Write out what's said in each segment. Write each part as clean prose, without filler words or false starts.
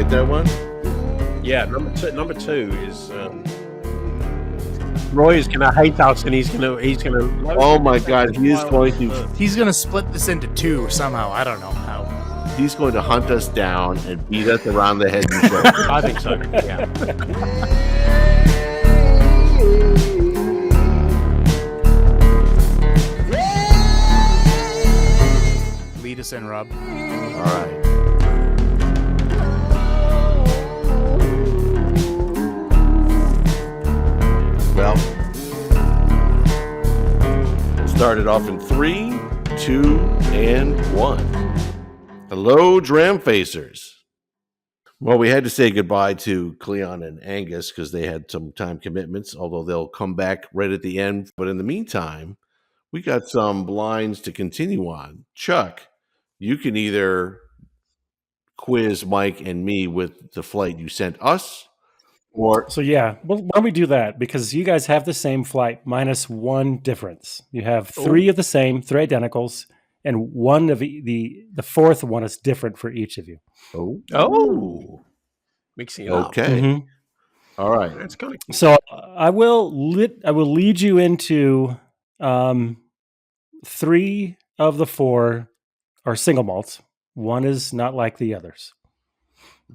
like that one? Yeah, number two is Roy is gonna hate us, and he's gonna. Oh my God, he is going to. He's gonna split this into two somehow. I don't know how. He's going to hunt us down and beat us around the head and shoulders. I think so. Yeah. Lead us in, Rob. All right. Well, we'll start it off in 3, 2, and 1. Hello, Dramfacers. Well, we had to say goodbye to Cleon and Angus because they had some time commitments, although they'll come back right at the end. But in the meantime, we got some blinds to continue on. Chuck, you can either quiz Mike and me with the flight you sent us, or... So yeah, well, why don't we do that? Because you guys have the same flight minus one difference. You have three of the same, three identicals, and one of the fourth one is different for each of you. Oh, mixing it up. Okay. Mm-hmm. All right. That's kind of cool. So I will lead you into 3 of the 4 are single malts. One is not like the others.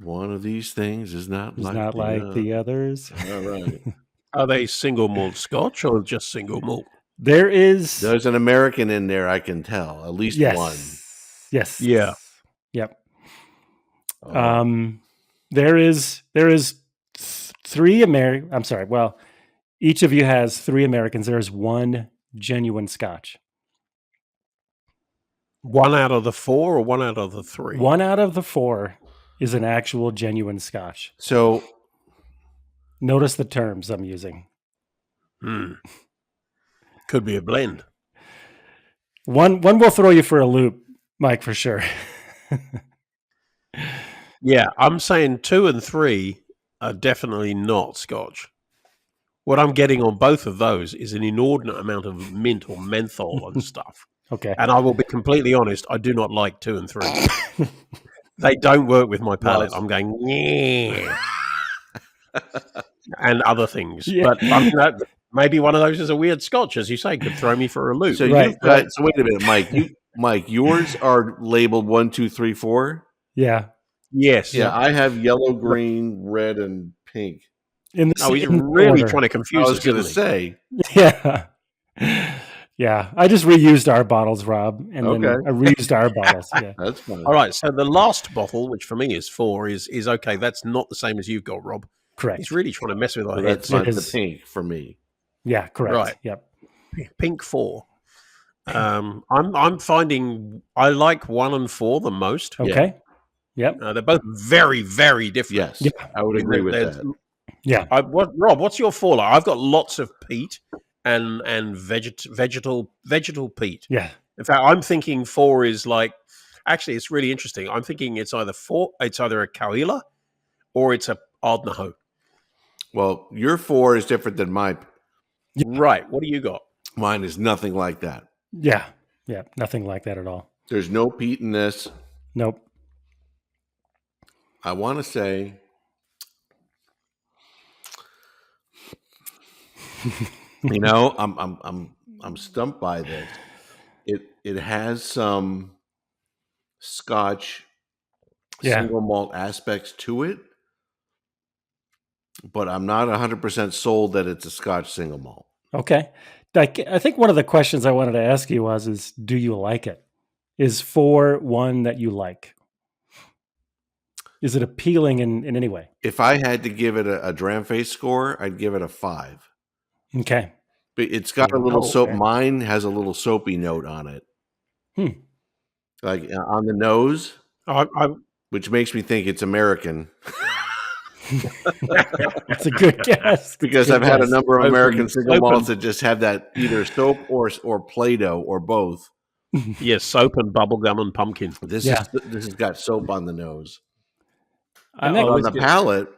One of these things is not It's like, not like the others. All right. Are they single malt Scotch or just single malt? There's an American in there, I can tell. At least one. Yes. Yeah. Yep. There is 3 American. I'm sorry. Well, each of you has 3 Americans. There is 1 genuine Scotch. 1 out of the 4 or 1 out of the 3? 1 out of the 4 is an actual genuine Scotch. So notice the terms I'm using. Could be a blend. One will throw you for a loop, Mike, for sure. Yeah, I'm saying 2 and 3 are definitely not Scotch. What I'm getting on both of those is an inordinate amount of mint or menthol and stuff. Okay. And I will be completely honest, I do not like 2 and 3. They don't work with my palate. I'm going, yeah. And other things. Yeah. But maybe one of those is a weird Scotch, as you say, could throw me for a loop. So Right. you've got. So wait a minute, Mike. Yours are labeled 1, 2, 3, 4. Yeah. Yes. Yeah, I have yellow, green, red, and pink. In the He's same really order. trying to I confuse was us, going to isn't he? say. Yeah. Yeah. I just reused our bottles, Rob, and then Okay. I reused our bottles. Yeah. That's fine. All right, so the last bottle, which for me is 4, is okay. That's not the same as you've got, Rob. Correct. He's really trying to mess with our So heads. that's not the Because- pink for me. Yeah, correct. Right. Yep. Pink 4. I'm finding I like 1 and 4 the most. Okay. Yep. They're both very, very different. Yes, Yeah. I would agree with There's- that. Yeah. Rob, what's your 4 like? I've got lots of peat and vegetal peat. Yeah. In fact, I'm thinking 4 is like. Actually, it's really interesting. I'm thinking it's either a Coila or it's a Ardnahoe. Well, your 4 is different than mine. Right. What do you got? Mine is nothing like that. Yeah. Yeah. Nothing like that at all. There's no peat in this. Nope. I want to say, I'm stumped by this. It has some Scotch single malt aspects to it, but I'm not 100% sold that it's a Scotch single malt. Okay. I think one of the questions I wanted to ask you is do you like it? Is 4 one that you like? Is it appealing in any way? If I had to give it a Dramface score, I'd give it a 5. Okay. But it's got a little soap. okay. Mine has a little soapy note on it. Like on the nose, which makes me think it's American. That's a good guess. Because Good I've had a guess. number of American single open. malts that just have that either soap or Play-Doh or both. Yes, soap and bubblegum and pumpkin. This Yeah. this has got soap on the nose. And On then- the palate,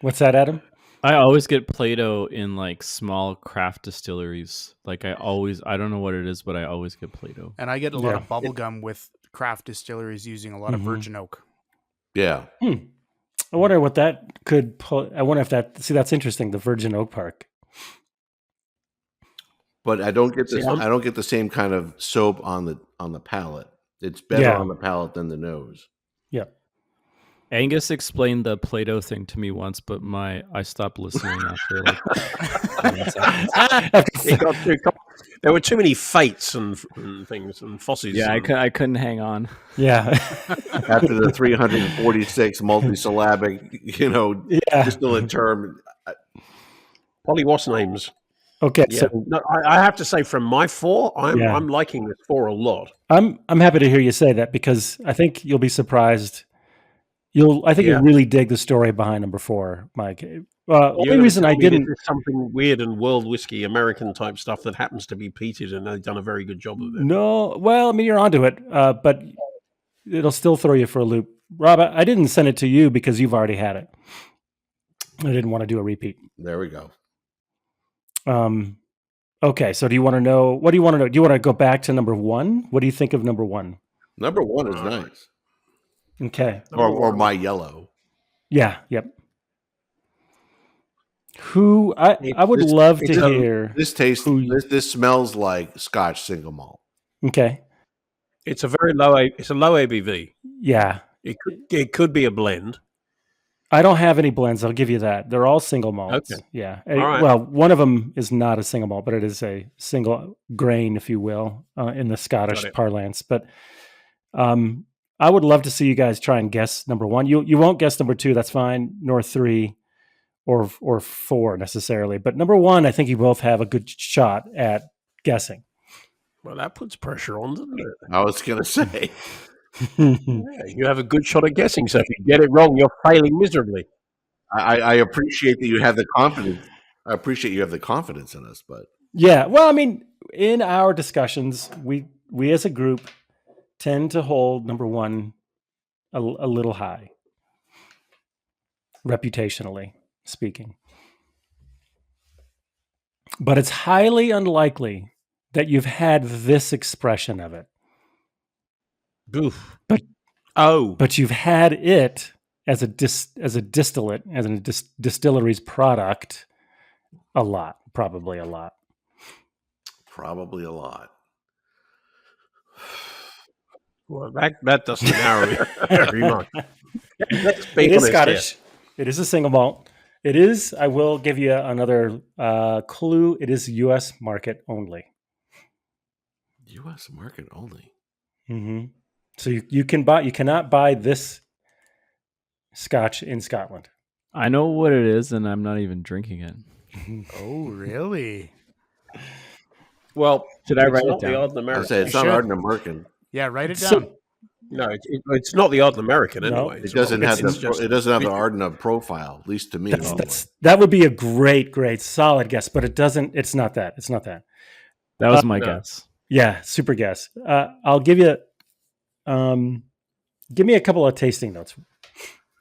What's that, Adam? I always get Play-Doh in like small craft distilleries. Like I don't know what it is, but I always get Play-Doh. And I get a lot Yeah. of bubble gum with craft distilleries using a lot of Mhm. virgin oak. Yeah. I wonder what that could pull. I wonder if that. See, that's interesting. The Virgin Oak Park. But I don't get See, this. I'm- I don't get the same kind of soap on the palate. It's better Yeah. on the palate than the nose. Yep. Angus explained the Play-Doh thing to me once, but I stopped listening after like 10 seconds. It got too there were too many fates and things and fossies. Yeah, and, I couldn't hang on. Yeah. After the 346 multisyllabic, Yeah. distillate term. Polly What's names. Okay. Yeah. So No, I have to say, from my 4, I'm liking this 4 a lot. I'm happy to hear you say that because I think you'll be surprised. I think Yeah. you'll really dig the story behind number 4, Mike. You're Only gonna reason tell I me didn't. this is something weird and world whiskey American type stuff that happens to be peated, and they've done a very good job of it. No, well, I mean, you're onto it, but it'll still throw you for a loop. Rob, I didn't send it to you because you've already had it. I didn't want to do a repeat. There we go. Okay, so do you want to know? What do you want to know? Do you want to go back to number 1? What do you think of number 1? Number 1 is nice. Okay. Or my yellow. Yeah. Yep. Who I would This- love to this- hear. This tastes. Who- This smells like Scotch single malt. Okay. It's a very low. It's a low ABV. Yeah. It could be a blend. I don't have any blends. I'll give you that. They're all single malts. Okay. Yeah. All right. Well, one of them is not a single malt, but it is a single grain, if you will, in the Scottish Got it. parlance. But I would love to see you guys try and guess number 1. You won't guess number 2. That's fine. Nor 3 or 4 necessarily. But number 1, I think you both have a good shot at guessing. Well, that puts pressure on, doesn't it? I was going to say. Yeah, you have a good shot at guessing. So if you get it wrong, you're failing miserably. I appreciate that you have the confidence. I appreciate you have the confidence in us, but Yeah. Well, I mean, in our discussions, we as a group tend to hold number 1 a little high, reputationally speaking. But it's highly unlikely that you've had this expression of it. Oof. But- oh, But you've had it as a distillate, as a distillery's product, a lot, probably a lot. probably a lot. well, that doesn't narrow it very much. Let's be It is honest Scottish. It is a single malt. It is. I will give you another clue. It is U.S. market only. U.S. market only. Mm-hmm. So you cannot buy this Scotch in Scotland. I know what it is, and I'm not even drinking it. Oh, really? Well, Should I it's write it not the down? Ardnamurchan. I say it's You not should. Ardnamurchan. Yeah, write it down. So No, it's not the Ardnamurchan No. anyway. It doesn't have It's just- it doesn't have the Ardna profile, at least to me. anyway. that would be a great solid guess, but it doesn't. It's not that. It's not that. That was my no. guess. Yeah, super guess. I'll give you. Give me a couple of tasting notes.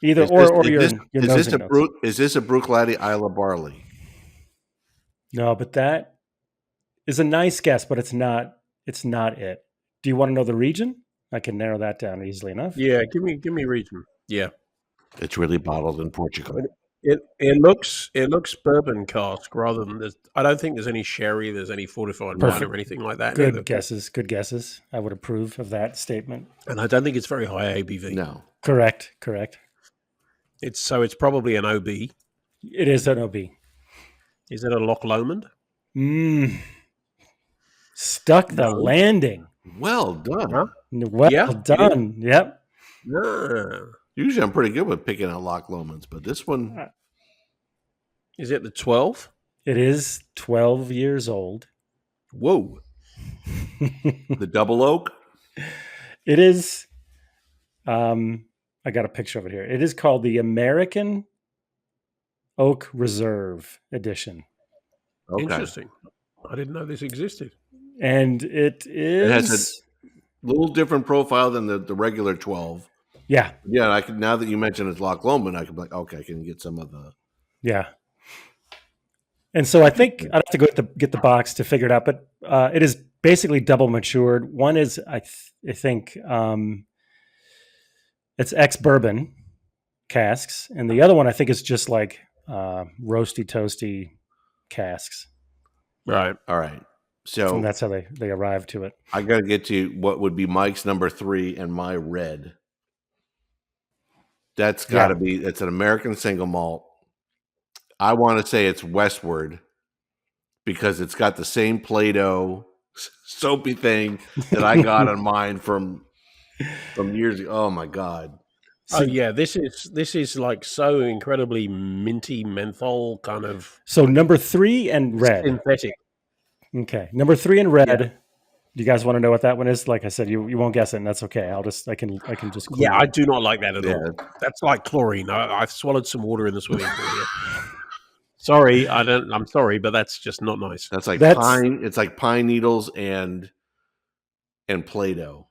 Either Is this- or is your this- your is this nosing a notes. Is this a Bruichladdich Isla barley? No, but that is a nice guess, but it's not. It's not it. Do you want to know the region? I can narrow that down easily enough. Yeah, give me region. Yeah, It's really bottled in Portugal. it looks bourbon cask rather than there's. I don't think there's any sherry. There's any fortified wine Perfect. or anything like that. Good either. guesses. Good guesses. I would approve of that statement. And I don't think it's very high ABV. No, Correct. It's probably an OB. It is an OB. Is it a Loch Lomond? Stuck the No. landing. well done. Huh? Well Yeah, done. Yep. No. Usually, I'm pretty good with picking out Loch Lomond's, but this one, Is it the 12? It is 12 years old. Whoa. the double oak. It is. I got a picture of it here. It is called the American Oak Reserve Edition, Okay, Interesting. I didn't know this existed. and it is. It has little different profile than the regular 12. Yeah, Yeah, I can, now that you mentioned it's Loch Lomond, I can be like, okay, I can get some of the. yeah. And so I think I'd have to go get the box to figure it out, but it is basically double matured. One is I think it's ex bourbon, casks, and the other one I think is just like roasty toasty casks, Right. All right. So and that's how they arrive to it. I got to get to what would be Mike's number 3 and my red. That's got to be, it's an American single malt. I want to say it's Westward because it's got the same Play-Doh soapy thing that I got on mine from years ago. Oh my God. Oh yeah, this is like so incredibly minty menthol kind of So number 3 and red. synthetic. Okay, number 3 and red. Do you guys want to know what that one is? Like I said, you won't guess it, and that's okay. I can just clue Yeah, you. I do not like that at Yeah. all. That's like chlorine. I've swallowed some water in the swimming pool here. Sorry, I'm sorry, but that's just not nice. That's like That's- pine. It's like pine needles and Play-Doh.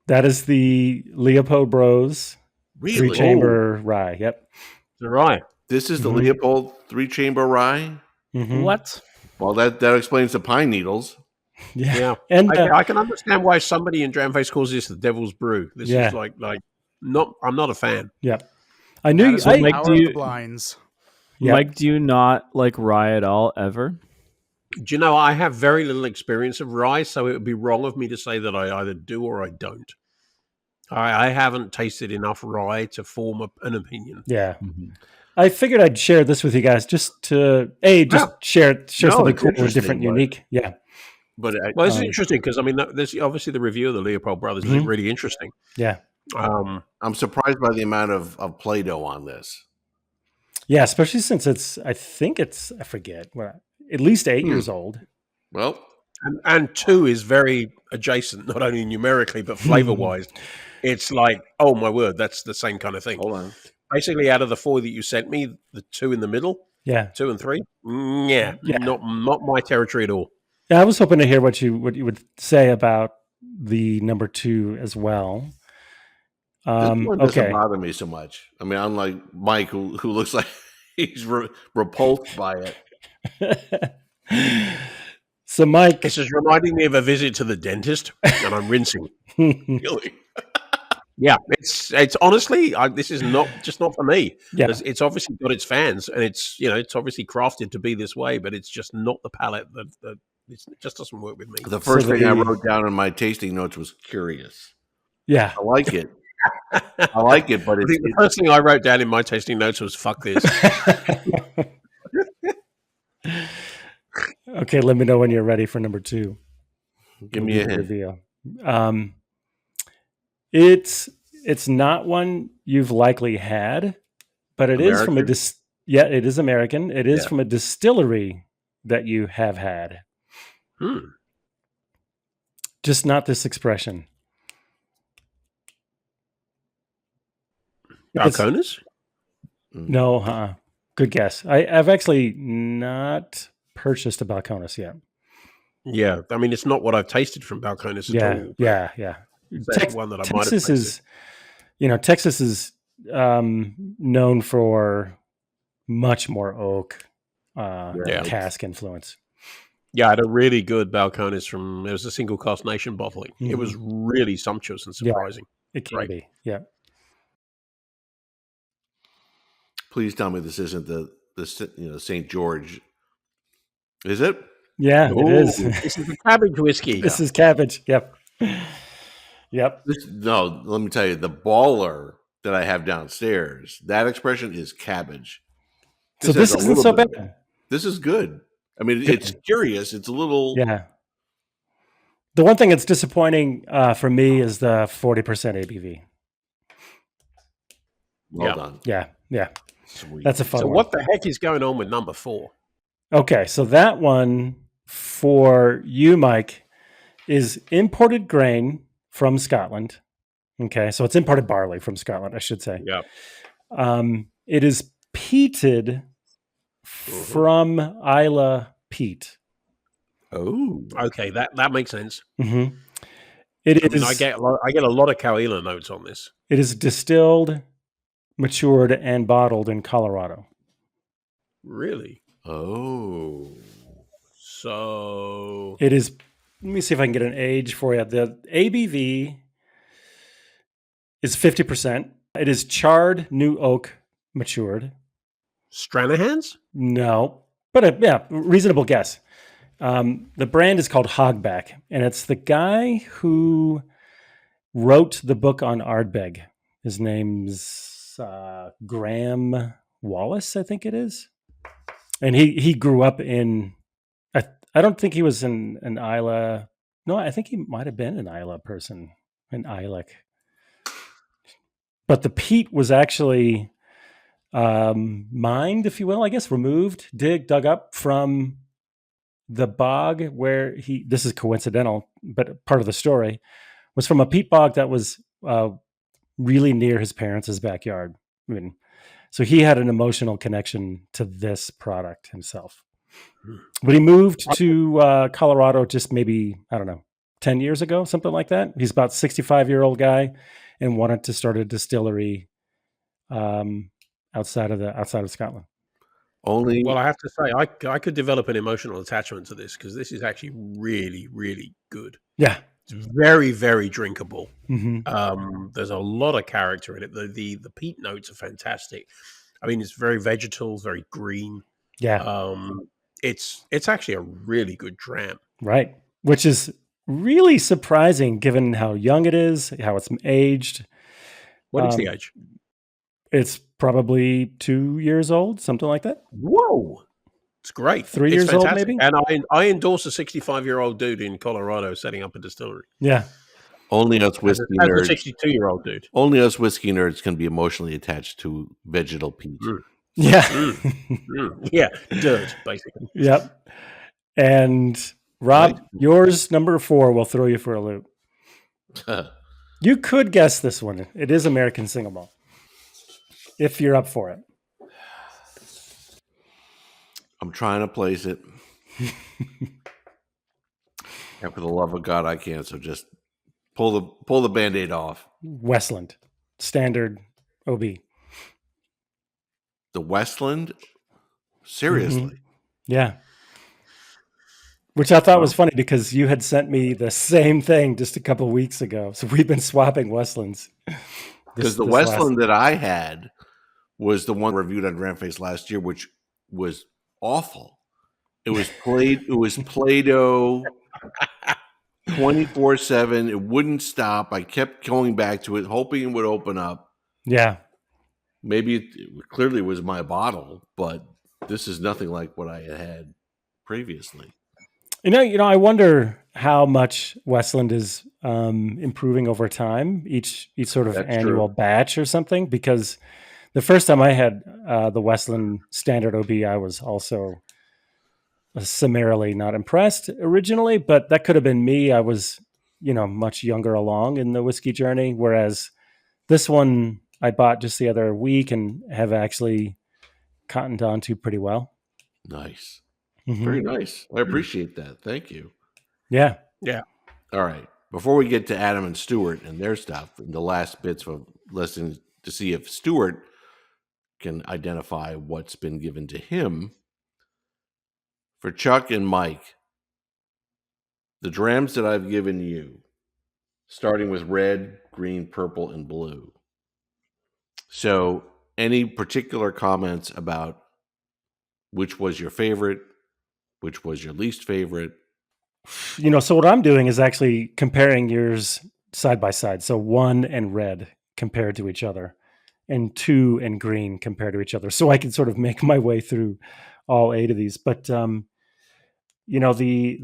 That is the Leopold Bros Really? 3-chamber rye. Yep. You're right. This is the Mhm. Leopold 3-chamber rye. Mhm. What? Well, that explains the pine needles. Yeah. Yeah, And I can understand why somebody in Dramface calls this the Devil's Brew. This Yeah. is like not. I'm not a fan. I knew That you. is the Mike, power do of you- the blinds. Yeah. Mike, do you not like rye at all ever? Do you know I have very little experience of rye, so it would be wrong of me to say that I either do or I don't. I haven't tasted enough rye to form an opinion. Yeah. I figured I'd share this with you guys just to share No, something it's cool and interesting, different, but- unique. Yeah. But Well, this is Um, interesting because I mean, there's obviously the review of the Leopold Brothers is Mhm. really interesting. Yeah. I'm surprised by the amount of Play-Doh on this. Yeah, especially since I forget, at least 8 years old. Well, and 2 is very adjacent, not only numerically but flavor wise. It's like, oh my word, that's the same kind of thing. hold on. Basically, out of the 4 that you sent me, the 2 in the middle, Yeah. 2 and 3, yeah. not my territory at all. Yeah, I was hoping to hear what you would say about the number 2 as well. This one doesn't Okay. bother me so much. I mean, unlike Mike, who looks like he's repulsed by it. So, Mike, This is reminding me of a visit to the dentist, and I'm rinsing. Really? Yeah, it's honestly, this is not for me. yeah, It's obviously got its fans, and it's obviously crafted to be this way, but it's just not the palate that it just doesn't work with me. The first So thing I the- wrote down in my tasting notes was curious. yeah. I like it. I like it, but I it's, think the first thing I wrote down in my tasting notes was "fuck this." Okay, let me know when you're ready for number 2. give me a The hint. reveal. It's not one you've likely had, but it is from a American? it is American. It is Yeah. from a distillery that you have had. Just not this expression. It's- Balcones? No, good guess. I've actually not purchased a Balcones yet. Yeah, I mean it's not what I've tasted from Balcones at all. Yeah. That's one that I might have Texas tasted. Texas is known for much more oak Yeah. cask influence. Yeah, I had a really good Balcones it was a single cast nation bottling. It Mhm. was really sumptuous and Yeah. surprising. It can Right. be, yeah. Please tell me this isn't the St. George. Is it? Yeah, it is. This is the cabbage whiskey. This is cabbage. Yep. Yep. No, let me tell you, the baller that I have downstairs, that expression is cabbage. So this has a isn't little so bit- bad. This is good. I mean, Good. it's curious. It's a little. Yeah. The one thing that's disappointing for me is the 40% ABV. Well Yeah. done. Yeah. Sweet. That's a fun So one. what the heck is going on with number 4? Okay, so that one for you, Mike, is imported grain from Scotland. Okay, so it's imported barley from Scotland, I should say. Yeah. It is peated from Isla peat. Oh. Okay, that makes sense. Mm-hmm. It I mean, is. I get a lot of Coahuila notes on this. It is distilled, matured, and bottled in Colorado. Really? Oh. So It is. Let me see if I can get an age for you. The ABV is 50%. It is charred new oak matured. Stranahan's? No, but yeah, reasonable guess. The brand is called Hogback, and it's the guy who wrote the book on Ardbeg. His name's Graham Wallace, I think it is. And he grew up in, I don't think he was in an Isla. No, I think he might have been an Isla person, an Islic. But the peat was actually mined, if you will, I guess, removed, dug up from the bog where this is coincidental, but part of the story, was from a peat bog that was really near his parents' backyard. I mean, so he had an emotional connection to this product himself. But he moved to Colorado just maybe, I don't know, 10 years ago, something like that. He's about 65-year-old guy and wanted to start a distillery outside of Scotland. Well, I have to say, I could develop an emotional attachment to this because this is actually really, really good. Yeah. It's very, very drinkable. Mm-hmm. There's a lot of character in it. The peat notes are fantastic. I mean, it's very vegetal, very green. Yeah. It's actually a really good dram. Right. Which is really surprising given how young it is, how it's aged. What is the age? It's probably 2 years old, something like that. Whoa. It's great. 3 It's years old, fantastic. maybe? And I endorse a 65-year-old dude in Colorado setting up a distillery. Yeah. Only us whiskey nerds. As a 62-year-old dude. Only us whiskey nerds can be emotionally attached to vegetal peat. Yeah. Yeah, dirt, basically. Yep. And Rob, yours number 4 will throw you for a loop. You could guess this one. It is American single malt. If you're up for it. I'm trying to place it. And for the love of God, I can't. So just pull the Band-Aid off. Westland. Standard OB. The Westland? Seriously? Mm-hmm. Yeah. Which I thought was funny because you had sent me the same thing just a couple weeks ago. So we've been swapping Westlands. Because the Westland that I had was the one reviewed on Dramface last year, which was awful. It was Play-Doh 24/7. It wouldn't stop. I kept going back to it, hoping it would open up. Yeah. Maybe it clearly was my bottle, but this is nothing like what I had previously. You know, I wonder how much Westland is improving over time, each sort of annual batch or something. Because the first time I had the Westland Standard OB, I was also summarily not impressed originally, but that could have been me. I was, much younger along in the whiskey journey, whereas this one I bought just the other week and have actually cottoned on to pretty well. Nice. Mm-hmm. Very nice. I appreciate that. Thank you. Yeah. Yeah. All right. Before we get to Adam and Stuart and their stuff, and the last bits of listening to see if Stuart can identify what's been given to him, for Chuck and Mike, the drams that I've given you, starting with red, green, purple, and blue. So, any particular comments about which was your favorite, which was your least favorite? So what I'm doing is actually comparing yours side by side. So 1 and red compared to each other, and 2 and green compared to each other. So I can sort of make my way through all 8 of these. But the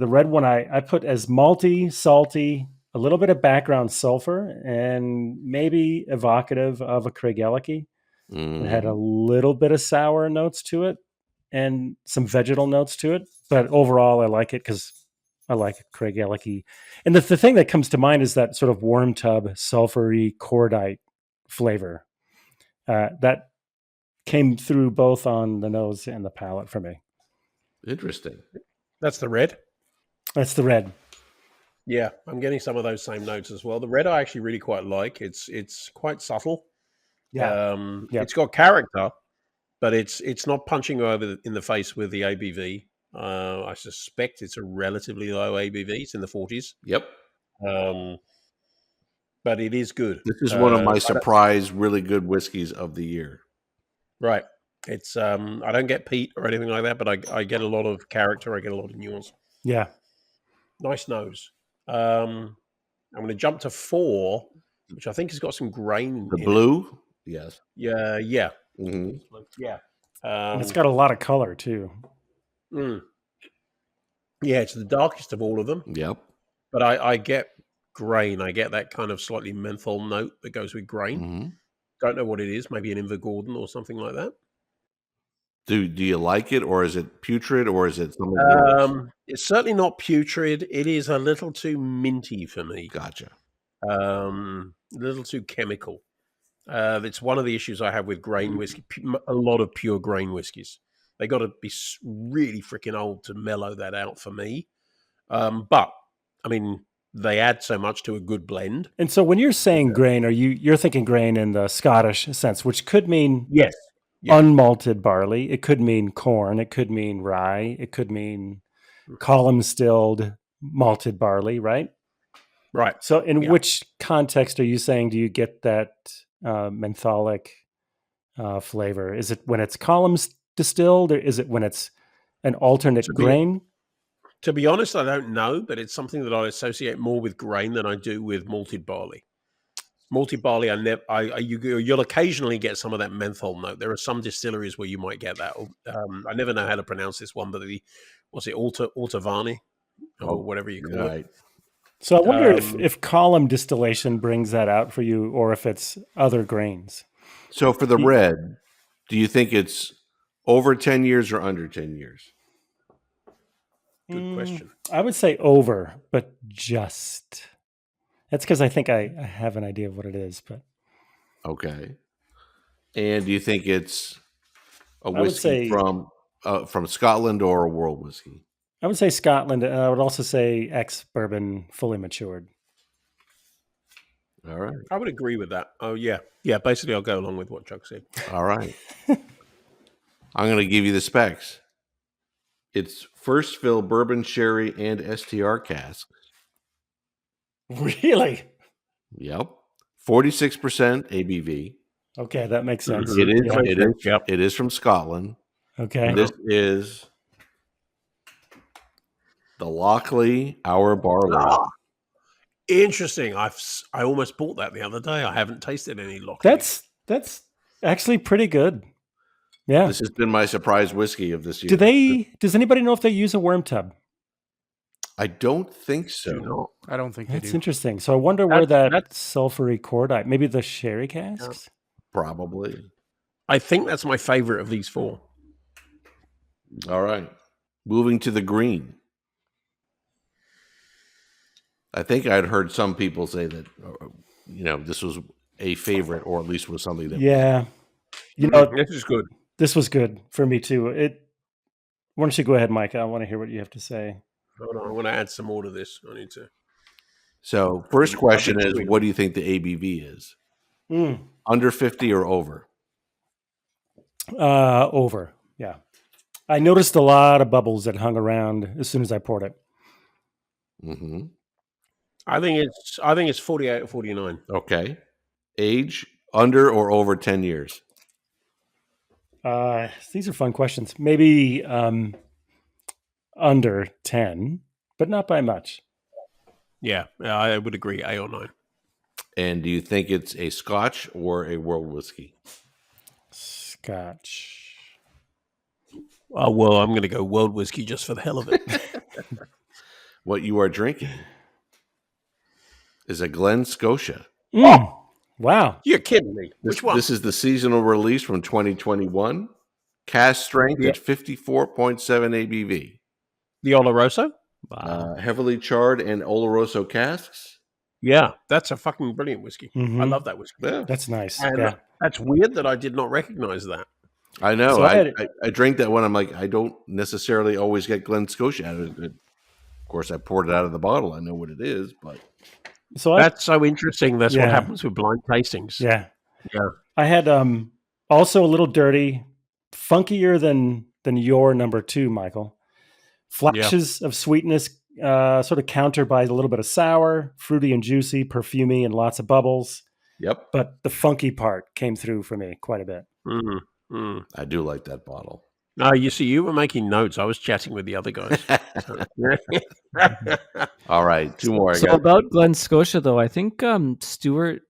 red one I put as malty, salty, a little bit of background sulfur, and maybe evocative of a Craigellachie. It had a little bit of sour notes to it and some vegetal notes to it. But overall, I like it because I like Craigellachie. And the thing that comes to mind is that sort of worm tub, sulfury, cordite flavor that came through both on the nose and the palate for me. Interesting. That's the red? That's the red. Yeah, I'm getting some of those same notes as well. The red I actually really quite like. It's quite subtle. Yeah. It's got character, but it's not punching you over in the face with the ABV. I suspect it's a relatively low ABV. It's in the 40s. Yep. but it is good. This is one of my I don't- surprise, really good whiskeys of the year. Right. It's I don't get peat or anything like that, but I get a lot of character. I get a lot of nuance. Yeah. Nice nose. I'm going to jump to 4, which I think has got some grain. The in blue? Yes. It. Yeah. hmm Yeah. And it's got a lot of color too. Yeah, it's the darkest of all of them, Yep. but I get grain. I get that kind of slightly menthol note that goes with grain. hmm Don't know what it is. Maybe an Invergordon or something like that. Do you like it, or is it putrid, or is it something else? It's certainly not putrid. It is a little too minty for me. Gotcha. A little too chemical. It's one of the issues I have with grain whiskey. A lot of pure grain whiskeys. They got to be really freaking old to mellow that out for me. But I mean, they add so much to a good blend. And so when you're saying grain, you're thinking grain in the Scottish sense, which could mean Yes. Yeah. unmalted barley. It could mean corn. It could mean rye. It could mean column stilled malted barley, right? Right. So in which context are you saying do you get that mentholic flavor? Is it when it's columns distilled, or is it when it's an alternate grain? To be honest, I don't know, but it's something that I associate more with grain than I do with malted barley. Malted barley, you'll occasionally get some of that menthol note. There are some distilleries where you might get that. I never know how to pronounce this one, but Ortavani or whatever you call it. So I wonder if column distillation brings that out for you, or if it's other grains. So for the red, do you think it's over 10 years or under 10 years? Good question. I would say over, but just. That's because I think I have an idea of what it is, but Okay. And do you think it's a would whiskey say- from Scotland or a world whiskey? I would say Scotland, and I would also say ex-bourbon, fully matured. All right. I would agree with that. Oh, yeah. Yeah, basically, I'll go along with what Chuck said. All right. I'm going to give you the specs. It's first fill bourbon, sherry, and STR casks. Really? Yep. 46% ABV. Okay, that makes sense. It is. Yeah. It is. Yep. It is from Scotland. Okay. This is the Lochlea Our Barley. Interesting. I almost bought that the other day. I haven't tasted any Lochlea. That's actually pretty good. Yeah. This has been my surprise whiskey of this year. Does anybody know if they use a worm tub? I don't think so. I don't think they That's do. interesting. So I wonder where that That's- sulfury cordite, maybe the sherry casks? Probably. I think that's my favorite of these 4. All right. Moving to the green. I think I'd heard some people say that, this was a favorite, or at least was something that. Yeah. You know, This is good. this was good for me too. Why don't you go ahead, Mike? I want to hear what you have to say. Hold on, I want to add some more to this. I need to. So, first question I'll be is, sweet. what do you think the ABV is? Mm. Under 50 or over? Over. Yeah. I noticed a lot of bubbles that hung around as soon as I poured it. Mm-hmm. I think it's 48 or 49. Okay. Age, under or over 10 years? These are fun questions. Maybe under 10, but not by much. Yeah, I would agree. 8 or 9. And do you think it's a Scotch or a world whiskey? Scotch. Well, I'm going to go world whiskey just for the hell of it. What you are drinking is a Glen Scotia. Mm. Wow. You're kidding me. Which one? This is the seasonal release from 2021. Cast strength at 54.7 ABV. The Oloroso? Wow. Heavily charred and Oloroso casks. Yeah, that's a fucking brilliant whiskey. Mhm. I love that whiskey. Yeah, That's nice. And Yeah. that's weird that I did not recognize that. I know. So I drank that one. I'm like, I don't necessarily always get Glen Scotia out of it. Of course, I poured it out of the bottle. I know what it is, but So That's so interesting. That's what Yeah. happens with blind tastings. yeah. Yeah. I had also a little dirty, funkier than your number 2, Michael. Flashes of sweetness sort of countered by a little bit of sour, fruity and juicy, perfumey, and lots of bubbles. Yep. But the funky part came through for me quite a bit. I do like that bottle. No, you see, you were making notes. I was chatting with the other guys. All right, 2 more. So about Glen Scotia, though, I think Stuart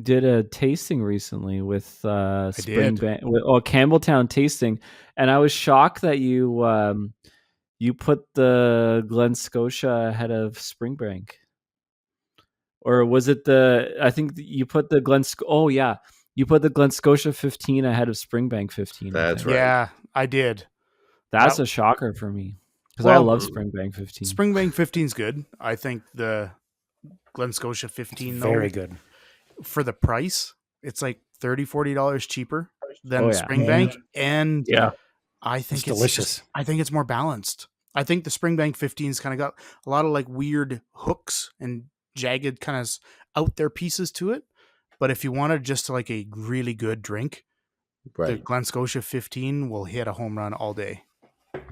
did a tasting recently with Springbank, Campbelltown tasting, and I was shocked that you put the Glen Scotia ahead of Springbank, or was it I think you put the you put the Glen Scotia 15 ahead of Springbank 15. That's right. Yeah, I did. That's a shocker for me because I love Springbank 15. Springbank 15 is good. I think the Glen Scotia 15 very good for the price. It's like $30-$40 cheaper than Springbank, and I think it's delicious. I think it's more balanced. I think the Springbank 15's kind of got a lot of like weird hooks and jagged kind of out there pieces to it. But if you wanted just like a really good drink, the Glen Scotia 15 will hit a home run all day.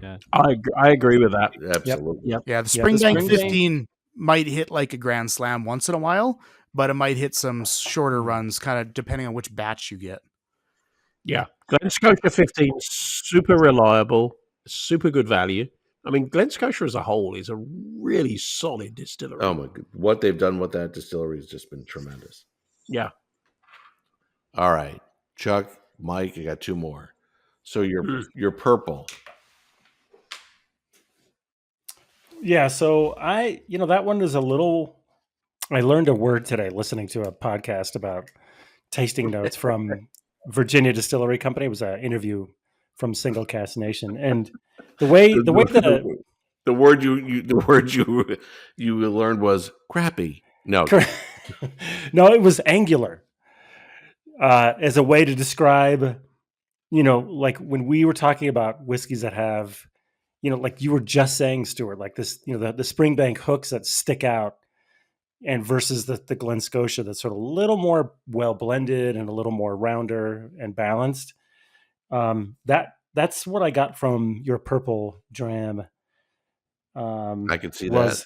Yeah, I agree with that. Absolutely. Yep. Yeah, the Springbank 15 might hit like a grand slam once in a while, but it might hit some shorter runs, kind of depending on which batch you get. Yeah, Glen Scotia 15, super reliable, super good value. I mean, Glen Scotia as a whole is a really solid distillery. Oh my God. What they've done with that distillery has just been tremendous. Yeah. All right. Chuck, Mike, I got 2 more. So you're purple. Yeah, so that one is a little. I learned a word today listening to a podcast about tasting notes from Virginia Distillery Company. It was an interview from Single Cask Nation, and the word you learned was crappy. No, no, it was angular as a way to describe, like when we were talking about whiskeys that have, like you were just saying, Stuart, like this, the Springbank hooks that stick out, and versus the Glen Scotia that's sort of a little more well blended and a little more rounder and balanced. That's what I got from your purple dram. I could see that.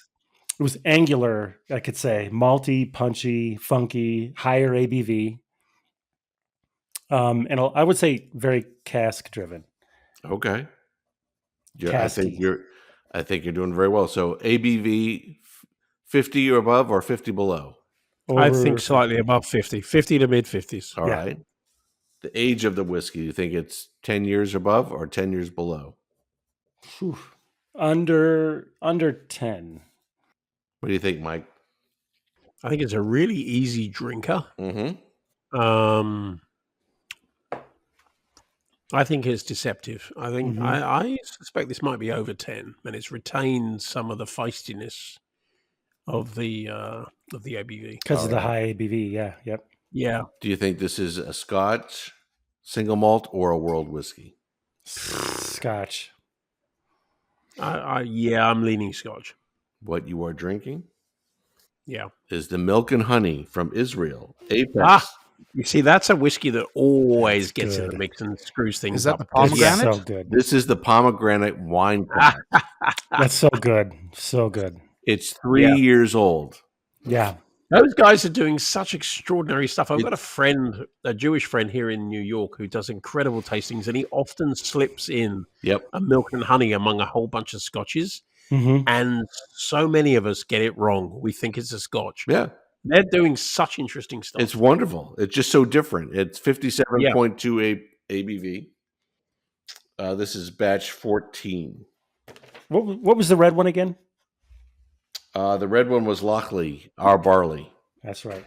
It was angular, I could say, malty, punchy, funky, higher ABV. And I would say very cask driven. Okay. Yeah, I think you're doing very well. So ABV 50 or above or 50 below? I think slightly above 50 to mid 50s. All right. The age of the whiskey, you think it's 10 years above or 10 years below? Whew. Under 10. What do you think, Mike? I think it's a really easy drinker. Mm-hmm. I think it's deceptive. I think I suspect this might be over 10, and it's retained some of the feistiness of the ABV because of the high ABV. Yeah. Yep. Yeah. Do you think this is a Scotch, single malt, or a world whiskey? Scotch. I'm leaning Scotch. What you are drinking? Yeah. Is the Milk and Honey from Israel. Apex. You see, that's a whiskey that always gets in the mix and screws things Is that up. the pomegranate? So good. This is the pomegranate wine product. That's so good. So good. It's 3 years old. Yeah. Those guys are doing such extraordinary stuff. I've got a Jewish friend here in New York who does incredible tastings, and he often slips in a Milk and Honey among a whole bunch of scotches. Mm-hmm. And so many of us get it wrong. We think it's a scotch. Yeah. They're doing such interesting stuff. It's wonderful. It's just so different. It's 57.2 ABV. This is batch 14. What was the red one again? The red one was Lochlea, our barley. That's right.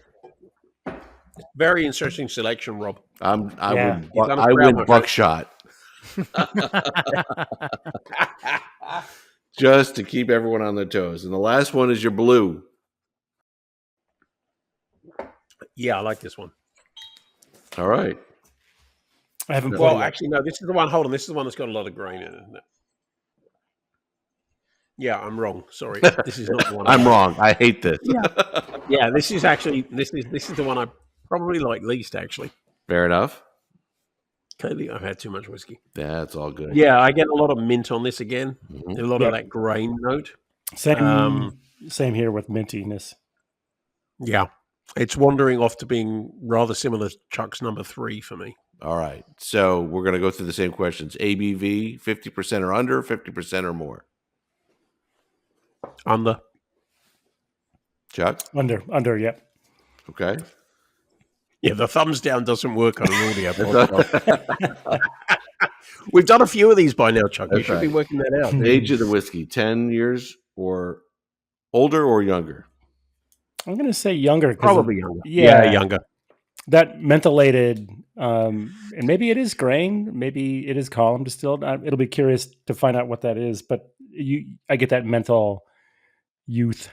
Very interesting selection, Rob. I win buckshot. Just to keep everyone on their toes. And the last one is your blue. Yeah, I like this one. All right. I haven't. Well, actually, no. This is the one. Hold on. This is the one that's got a lot of grain in it. Isn't it? Yeah, I'm wrong. Sorry, this is not the one. I'm wrong. I hate this. Yeah. This is actually this is the one I probably like least. Actually, Fair enough. clearly I've had too much whiskey. That's all good. Yeah, I get a lot of mint on this again. Mhm. A lot of that grain note. Same here with mintiness. Yeah. It's wandering off to being rather similar to Chuck's number 3 for me. All right. So we're going to go through the same questions. ABV, 50% or under, 50% or more. Under. Chuck? Under, yep. Okay. Yeah, the thumbs down doesn't work on an audio podcast. We've done a few of these by now, Chuck. You should be working that out. Age of the whiskey, 10 years or older or younger? I'm going to say younger. Probably younger. Yeah, younger. That mentholated, and maybe it is grain, maybe it is column distilled. It'll be curious to find out what that is, but I get that menthol youth.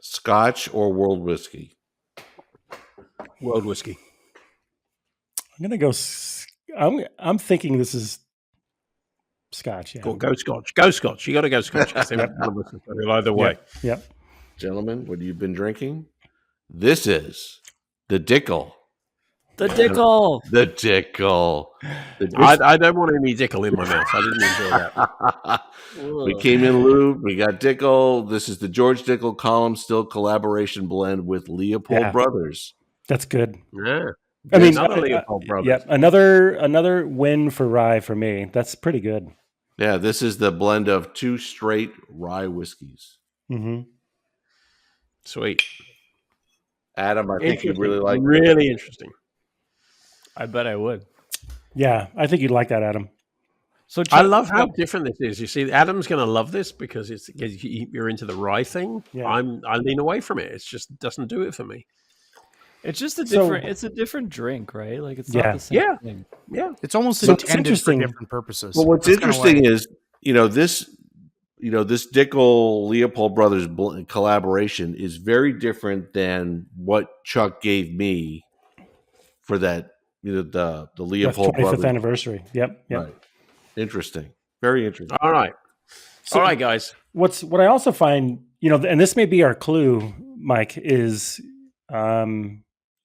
Scotch or world whiskey? World whiskey. I'm going to go, I'm thinking this is Scotch. Yeah. Go Scotch. Go Scotch. You got to go Scotch. Either way. Yep. Gentlemen, what have you been drinking? This is the Dickel. The Dickel. The Dickel. I don't want any Dickel in my mouth. I didn't enjoy that. We came in lube. We got Dickel. This is the George Dickel Column Still collaboration blend with Leopold Brothers. That's good. Yeah. I mean, another Leopold Brothers. Yep. Another win for rye for me. That's pretty good. Yeah, this is the blend of 2 straight rye whiskeys. Mm-hmm. Sweet. Adam, I think you'd really like Really interesting. I bet I would. Yeah, I think you'd like that, Adam. So I love how different this is. You see, Adam's going to love this because you're into the rye thing. Yeah. I lean away from it. It just doesn't do it for me. It's just a different. It's a different drink, right? Like it's not the same thing. Yeah. It's almost So it's intended for interesting. different purposes. Well, what's That's kinda interesting why- is, this Dickel Leopold Brothers collaboration is very different than what Chuck gave me for that, the Leopold 25th Brothers anniversary. Yep. Right. Interesting. Very interesting. All right. So All right, guys. what I also find, and this may be our clue, Mike, is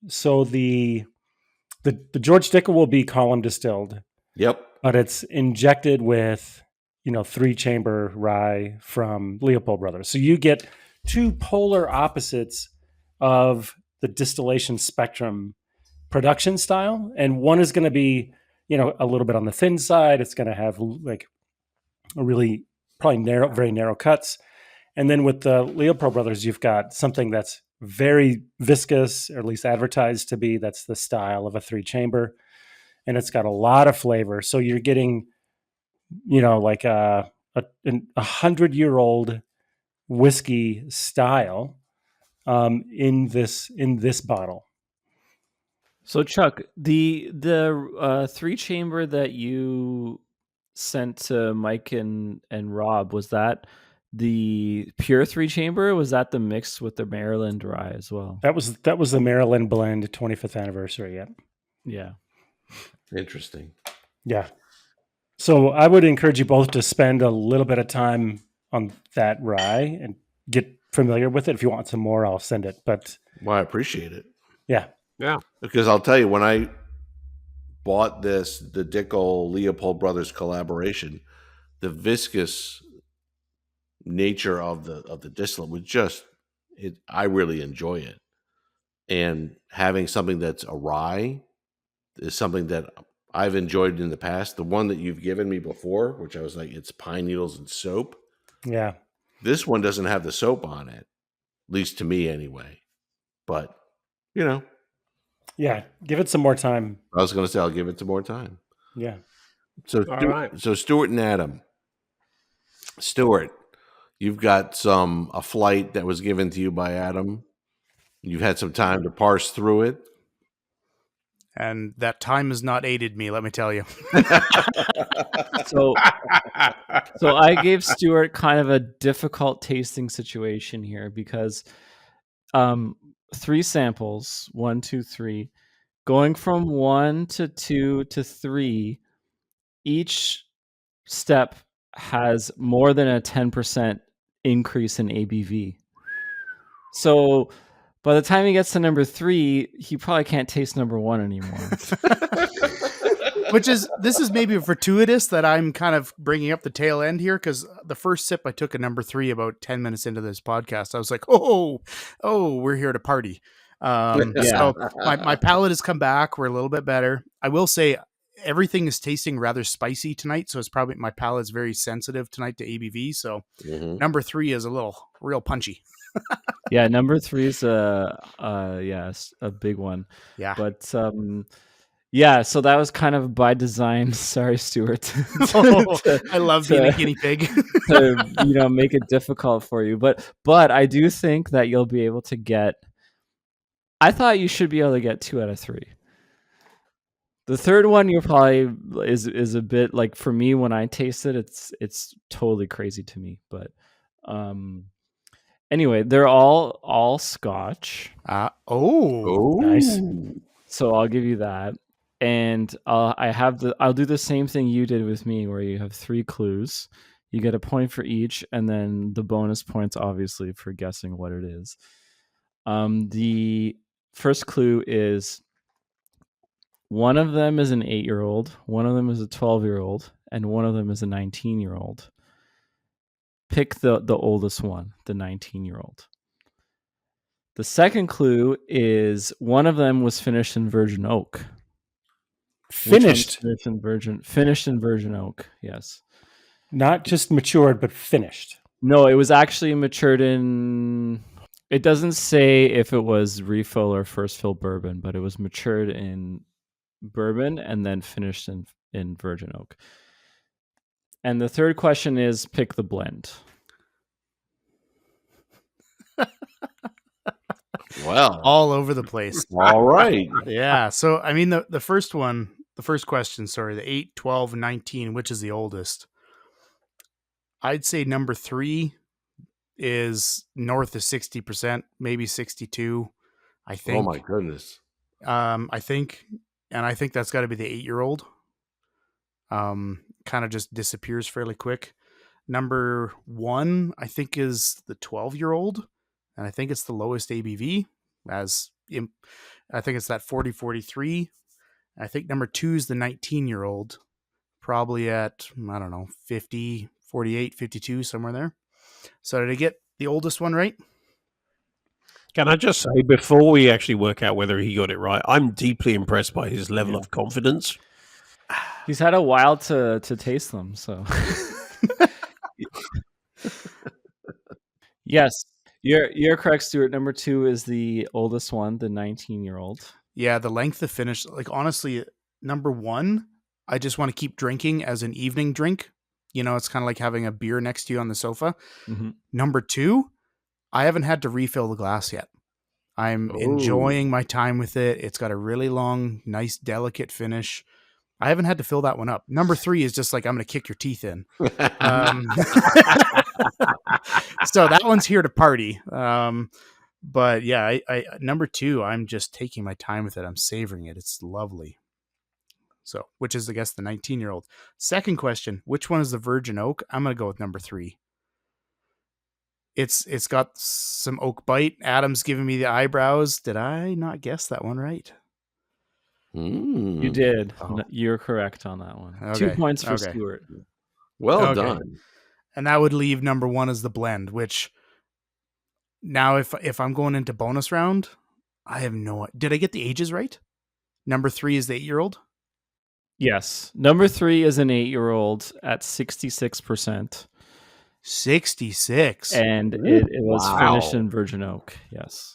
so the George Dickel will be column distilled, Yep. but it's injected with 3-chamber rye from Leopold Brothers. So you get 2 polar opposites of the distillation spectrum production style, and one is going to be a little bit on the thin side. It's going to have like a really probably very narrow cuts, and then with the Leopold Brothers, you've got something that's very viscous, or at least advertised to be. That's the style of a 3-chamber, and it's got a lot of flavor. So you're getting like a 100-year-old whiskey style in this bottle. So Chuck, the 3-chamber that you sent to Mike and Rob, was that the pure 3-chamber? Or was that the mix with the Maryland rye as well? That was the Maryland blend 25th anniversary. Yep. Yeah. Interesting. Yeah. So I would encourage you both to spend a little bit of time on that rye and get familiar with it. If you want some more, I'll send it. But Well, I appreciate it. yeah. Yeah. Because I'll tell you, when I bought the Dickel Leopold Brothers collaboration, the viscous nature of the distillate was I really enjoy it. And having something that's a rye is something that I've enjoyed in the past. The one that you've given me before, which I was like, it's pine needles and soap. Yeah. This one doesn't have the soap on it, at least to me anyway. But, Yeah. Give it some more time. I was going to say I'll give it some more time. Yeah. So, All right. So Stuart and Adam. Stuart, you've got a flight that was given to you by Adam. You've had some time to parse through it. And that time has not aided me, let me tell you. So I gave Stuart kind of a difficult tasting situation here because 3 samples, 1, 2, 3, going from 1 to 2 to 3, each step has more than a 10% increase in ABV. So by the time he gets to number 3, he probably can't taste number 1 anymore. this is maybe fortuitous that I'm kind of bringing up the tail end here, because the first sip I took at number 3 about 10 minutes into this podcast, I was like, oh, we're here to party. So my palate has come back. We're a little bit better. I will say everything is tasting rather spicy tonight, so it's probably my palate's very sensitive tonight to ABV. So number 3 is real punchy. Yeah, number 3 is a big one. Yeah, but yeah, so that was kind of by design. Sorry, Stuart. I love being a guinea pig. To make it difficult for you, but I do think that you'll be able to get. I thought you should be able to get 2 out of 3. The third one you probably is a bit like, for me when I taste it, it's totally crazy to me. But anyway, they're all Scotch. Nice. So I'll give you that, and I'll do the same thing you did with me, where you have 3 clues. You get a point for each, and then the bonus points, obviously, for guessing what it is. The first clue is one of them is an 8-year-old, one of them is a 12-year-old, and one of them is a 19-year-old. Pick the oldest one, the 19-year-old. The second clue is one of them was finished in virgin oak. Finished in virgin oak. Yes. Not just matured, but finished. No, it was actually matured in. It doesn't say if it was refill or first fill bourbon, but it was matured in bourbon and then finished in virgin oak. And the third question is pick the blend. Well, all over the place. All right. Yeah. So, I mean, the first question, sorry, the 8, 12, 19, which is the oldest? I'd say number 3 is north of 60%, maybe 62, I think. Oh my goodness. I think that's got to be the 8-year-old. Kind of just disappears fairly quick. Number 1, I think, is the 12-year-old, and I think it's the lowest ABV. I think it's that 40-43. I think number 2 is the 19-year-old, probably at, I don't know, 50, 48, 52, somewhere there. So did I get the oldest one right? Can I just say, before we actually work out whether he got it right, I'm deeply impressed by his level of confidence. He's had a while to taste them, so. Yes, you're correct, Stuart. Number 2 is the oldest one, the 19-year-old. Yeah, the length of finish, like, honestly, number 1, I just want to keep drinking as an evening drink. It's kind of like having a beer next to you on the sofa. Mm-hmm. Number 2, I haven't had to refill the glass yet. I'm enjoying my time with it. It's got a really long, nice, delicate finish. I haven't had to fill that one up. Number 3 is just like, I'm going to kick your teeth in. So that one's here to party. But yeah, I number 2, I'm just taking my time with it. I'm savoring it. It's lovely. So, which is, I guess, the 19-year-old. Second question, which one is the virgin oak? I'm going to go with number 3. It's got some oak bite. Adam's giving me the eyebrows. Did I not guess that one right? You did. Oh. You're correct on that one. Okay. 2 points for Stuart. Well done. And that would leave number 1 as the blend, which now if I'm going into bonus round, I have no. Did I get the ages right? Number 3 is the 8-year-old. Yes. Number 3 is an 8-year-old at 66%. 66. And it was finished in virgin oak. Yes.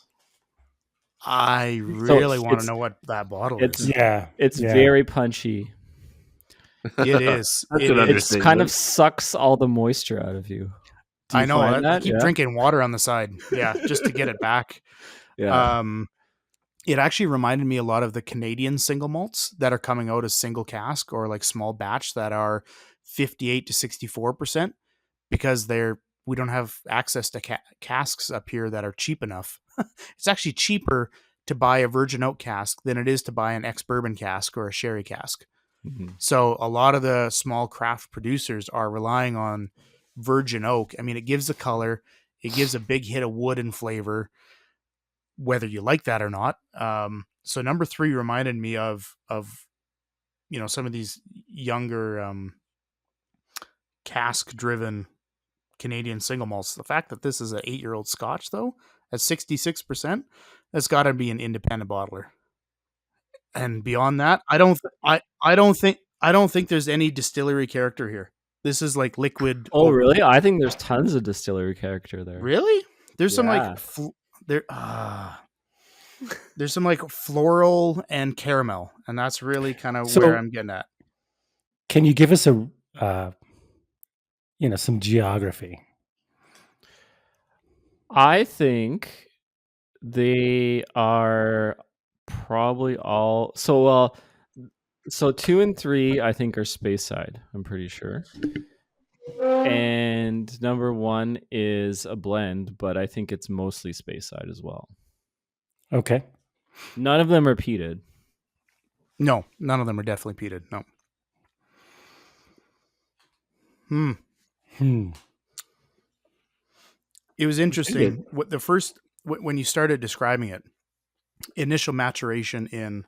I really want to know what that bottle is. Yeah. It's very punchy. It is. It kind of sucks all the moisture out of you. I know. I keep drinking water on the side. Yeah, just to get it back. Yeah. It actually reminded me a lot of the Canadian single malts that are coming out as single cask or like small batch that are 58 to 64%, because we don't have access to casks up here that are cheap enough. It's actually cheaper to buy a virgin oak cask than it is to buy an ex-bourbon cask or a sherry cask. Mm-hmm. So a lot of the small craft producers are relying on virgin oak. I mean, it gives a color, it gives a big hit of wood and flavor, whether you like that or not. So number 3 reminded me of some of these younger cask-driven Canadian single malts. The fact that this is an 8-year-old Scotch, though, at 66%, that's got to be an independent bottler. And beyond that, I don't think there's any distillery character here. This is like liquid. Oh, really? I think there's tons of distillery character there. Really? There's some like there's some like floral and caramel, and that's really kind of where I'm getting at. Can you give us a some geography? I think they are probably all so 2 and 3 I think are Speyside, I'm pretty sure. And number 1 is a blend, but I think it's mostly Speyside as well. Okay. None of them are peated. No, none of them are definitely peated. No. It was interesting. When you started describing it, initial maturation in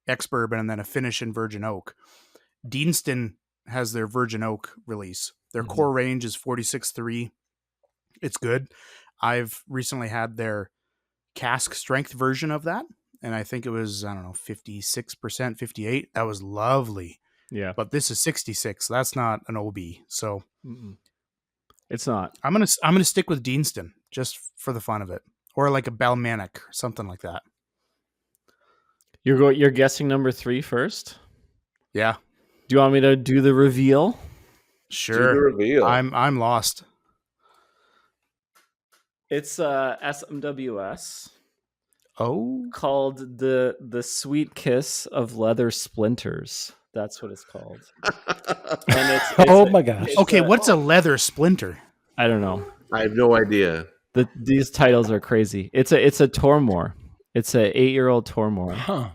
ex-bourbon and then a finish in virgin oak. Deanston has their virgin oak release. Their core range is 46.3. It's good. I've recently had their cask strength version of that, and I think it was 56%, 58. That was lovely. Yeah, but this is 66. That's not an OB, so it's not. I'm gonna stick with Deanston just for the fun of it, or like a Balmanic or something like that. You're guessing number 3 first? Yeah. Do you want me to do the reveal? Sure. Do the reveal. I'm lost. It's SMWS. Oh. Called the Sweet Kiss of Leather Splinters. That's what it's called. And oh my gosh. Okay, what's a leather splinter? I don't know. I have no idea. These titles are crazy. It's a Tormore. It's a 8-year-old Tormore. Huh.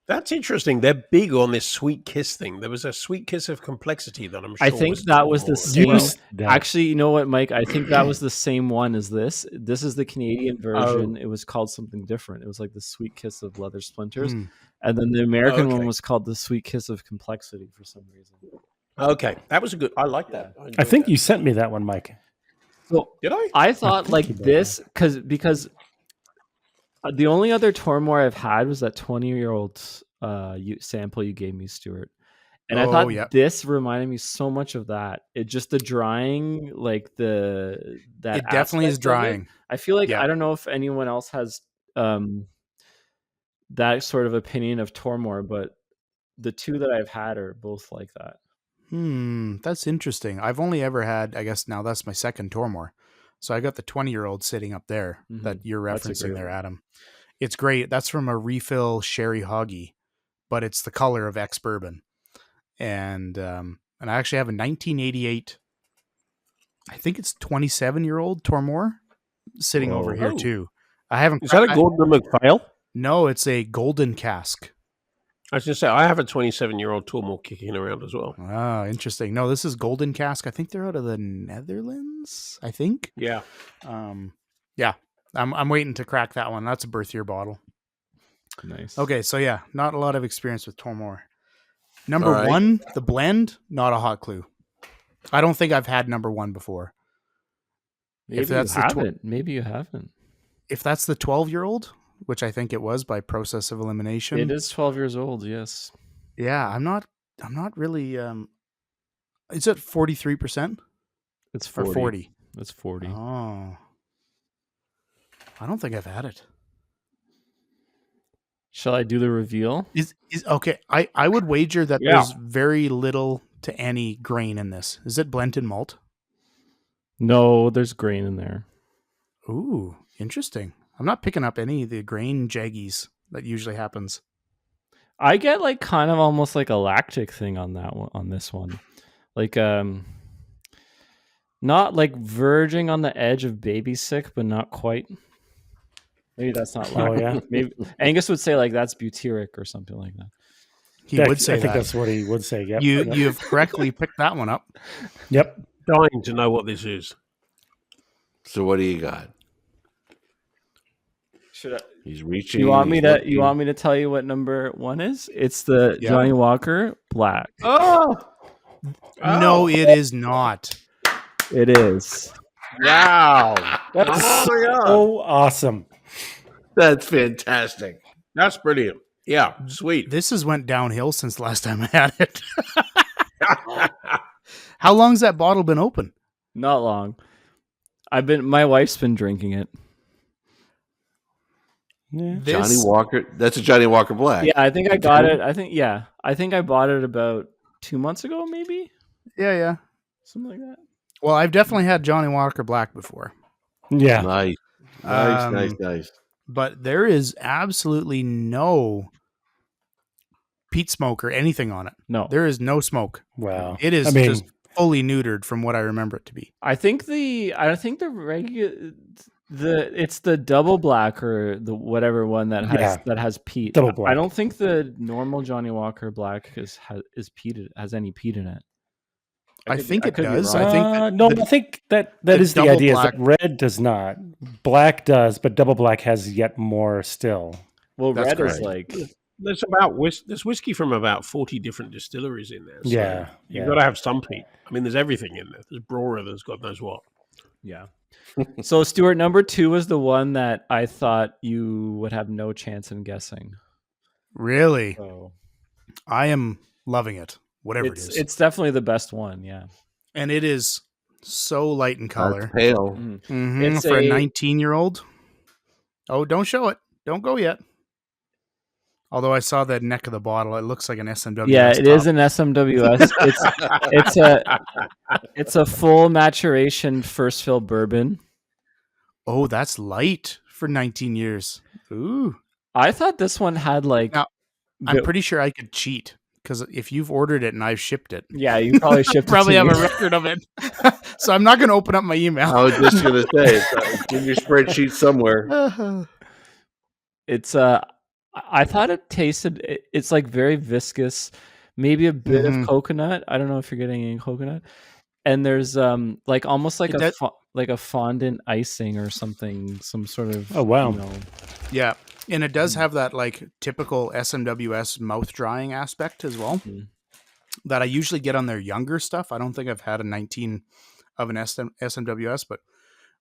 That's interesting. They're big on this sweet kiss thing. There was a sweet kiss of complexity that I'm sure. I think that was the Tormore. same. Actually, you know what, Mike? I think that was the same one as this. This is the Canadian version. It was called something different. It was like the Sweet Kiss of Leather Splinters. And then the American one was called the Sweet Kiss of Complexity for some reason. Okay. That was a good. I like that. I think you sent me that one, Mike. So did I? I thought like this because the only other Tormore I've had was that 20-year-old sample you gave me, Stuart. And I thought this reminded me so much of that. It just the drying, like that. It definitely is drying. I feel like I don't know if anyone else has that sort of opinion of Tormore, but the two that I've had are both like that. That's interesting. I've only ever had, I guess now that's my second Tormore. So I got the 20-year-old sitting up there that you're referencing there, Adam. It's great. That's from a refill sherry hoggy, but it's the color of ex-bourbon. And I actually have a 1988, I think it's 27-year-old Tormore sitting over here too. I haven't. Is that a Golden McPhail? No, it's a golden cask. I was going to say, I have a 27-year-old Tormore kicking around as well. Ah, interesting. No, this is golden cask. I think they're out of the Netherlands, I think. Yeah. Yeah. I'm waiting to crack that one. That's a birth year bottle. Nice. Okay, so yeah, not a lot of experience with Tormore. Number 1, the blend, not a hot clue. I don't think I've had number 1 before. Maybe you haven't. Maybe you haven't. If that's the 12-year-old, which I think it was by process of elimination. It is 12 years old, yes. Yeah, I'm not really is it 43%? It's 40. Or 40. It's 40. Oh. I don't think I've had it. Shall I do the reveal? Is okay. I would wager that there's very little to any grain in this. Is it blended malt? No, there's grain in there. Ooh, interesting. I'm not picking up any of the grain jaggies that usually happens. I get like kind of almost like a lactic thing on that one, on this one. Like not like verging on the edge of baby sick, but not quite. Maybe that's not lactic. Yeah. Maybe Angus would say like that's butyric or something like that. He would say I think that's what he would say. Yep. You've correctly picked that one up. Yep. Dying to know what this is. So what do you got? Should I, He's reaching. you want me he's to? looking. You want me to tell you what number 1 is? It's the Yeah. Johnny Walker Black. Oh, No, it is not. It is. wow! That's Oh my God. so awesome. That's fantastic. That's brilliant. Yeah, sweet. This has went downhill since the last time I had it. How long's that bottle been open? Not long. My wife's been drinking it. Yeah. Johnny Walker. That's a Johnny Walker Black. Yeah, I think I got it. I think I bought it about 2 months ago, maybe Yeah. something like that. Well, I've definitely had Johnny Walker Black before. Yeah. Nice. Nice. But there is absolutely no peat smoke or anything on it. No, There is no smoke. Wow. It is I mean, just fully neutered from what I remember it to be. I think the regular it's the double black or the whatever one that has peat. Double black. I don't think the normal Johnny Walker Black has peated has any peat in it. I think it could be does. wrong. I think no, I think that is the double idea. black- Is that red does not, black does, but double black has yet more still. Well, That's red is correct. like There's whiskey from about 40 different distilleries in there. So Yeah, you've yeah. got to have some peat. I mean, there's everything in there. There's Brora, there's God knows what. yeah. So Stuart, number 2 was the one that I thought you would have no chance in guessing. really, So I am loving it. Whatever it is. it's definitely the best one. Yeah. And it is so light in color. That's pale. Mhm, It's for a a- 19-year-old. Oh, don't show it. Don't go yet. Although I saw the neck of the bottle, it looks like an SMW. Yeah, it is an SMWS. It's a full maturation first fill bourbon. Oh, that's light for 19 years. Ooh. I thought this one had like Now, I'm pretty sure I could cheat because if you've ordered it and I've shipped it, yeah, you probably shipped probably it to have me. a record of it. So I'm not going to open up my email. I was just going to say, it's in your spreadsheet somewhere. It's I thought it tasted it's like very viscous, maybe a bit Mhm. of coconut. I don't know if you're getting any coconut. And there's like almost like It does- like a fondant icing or something, some sort of Oh, wow. you know, Yeah. And it does have that like typical SMWS mouth drying aspect as well Mhm. that I usually get on their younger stuff. I don't think I've had a 19 of an SMWS, but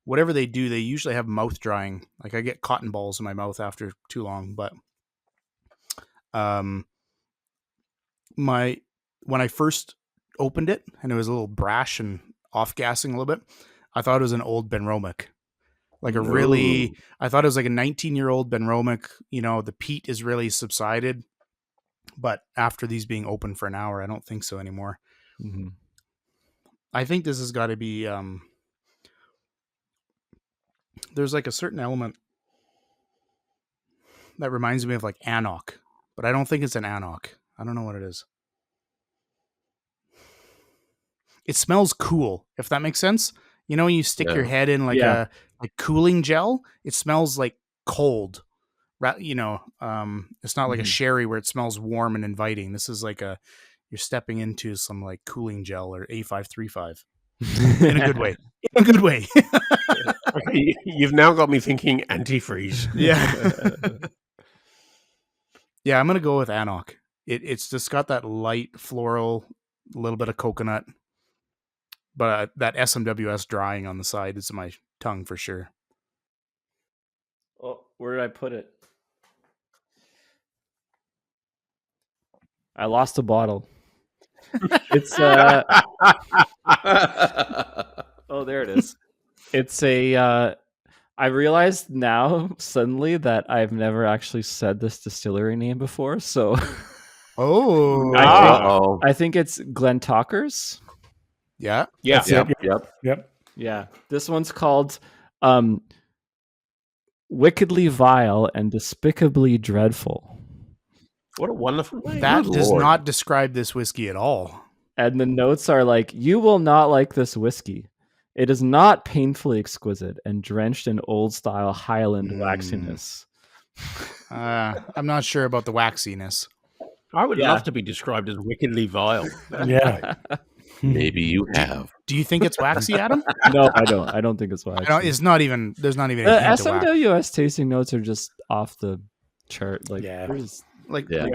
whatever they do, they usually have mouth drying. Like I get cotton balls in my mouth after too long, but when I first opened it and it was a little brash and off gassing a little bit, I thought it was an old Benromic. Like I thought it was like a 19-year-old Benromic. You know, the peat is really subsided, but after these being open for an hour, I don't think so anymore. Mhm. I think this has got to be. There's like a certain element that reminds me of like Anok, but I don't think it's an Anok. I don't know what it is. It smells cool, if that makes sense. You know, when you stick your head in like Yeah. a cooling gel, it smells like cold. You know, it's not like a sherry where it smells warm and inviting. This is like you're stepping into some like cooling gel or A535 in a good way. In a good way. You've now got me thinking antifreeze. Yeah. Yeah, I'm gonna go with Anok. It's just got that light floral, a little bit of coconut, but that SMWS drying on the side is my tongue for sure. Oh, where did I put it? I lost a bottle. It's oh, there it is. It's a I realized now suddenly that I've never actually said this distillery name before, so Oh, I think it's Glentalkers. yeah. Yeah. Yep. Yeah. This one's called Wickedly Vile and Despicably Dreadful. What a wonderful name. That Good does Lord. not describe this whiskey at all. And the notes are like, you will not like this whiskey. It is not painfully exquisite and drenched in old-style Highland waxiness. I'm not sure about the waxiness. I would love to be described as wickedly vile. Yeah. Maybe you have. Do you think it's waxy, Adam? No, I don't. I don't think it's waxy. It's not even. There's not even a hint of wax. SMWS tasting notes are just off the chart. Like, Yeah. there's-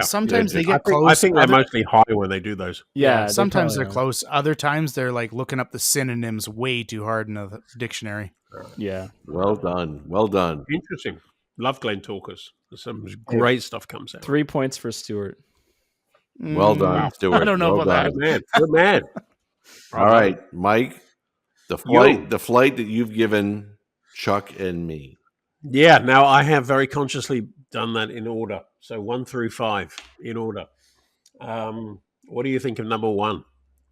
Sometimes they I get think, close. I think they're mostly high when they do those. yeah, sometimes they're probably close. Other times they're like looking up the synonyms way too hard in the dictionary. are. Yeah. Well done. Well done. Interesting. Love Glen Talkers. Some great stuff comes out. 3 points for Stuart. Well done, Stuart. I don't know well about done. Good man. Good man. All right, Mike. The flight that you've given Chuck and me. Yeah, now I have very consciously done that in order. So 1 through 5 in order. What do you think of number 1?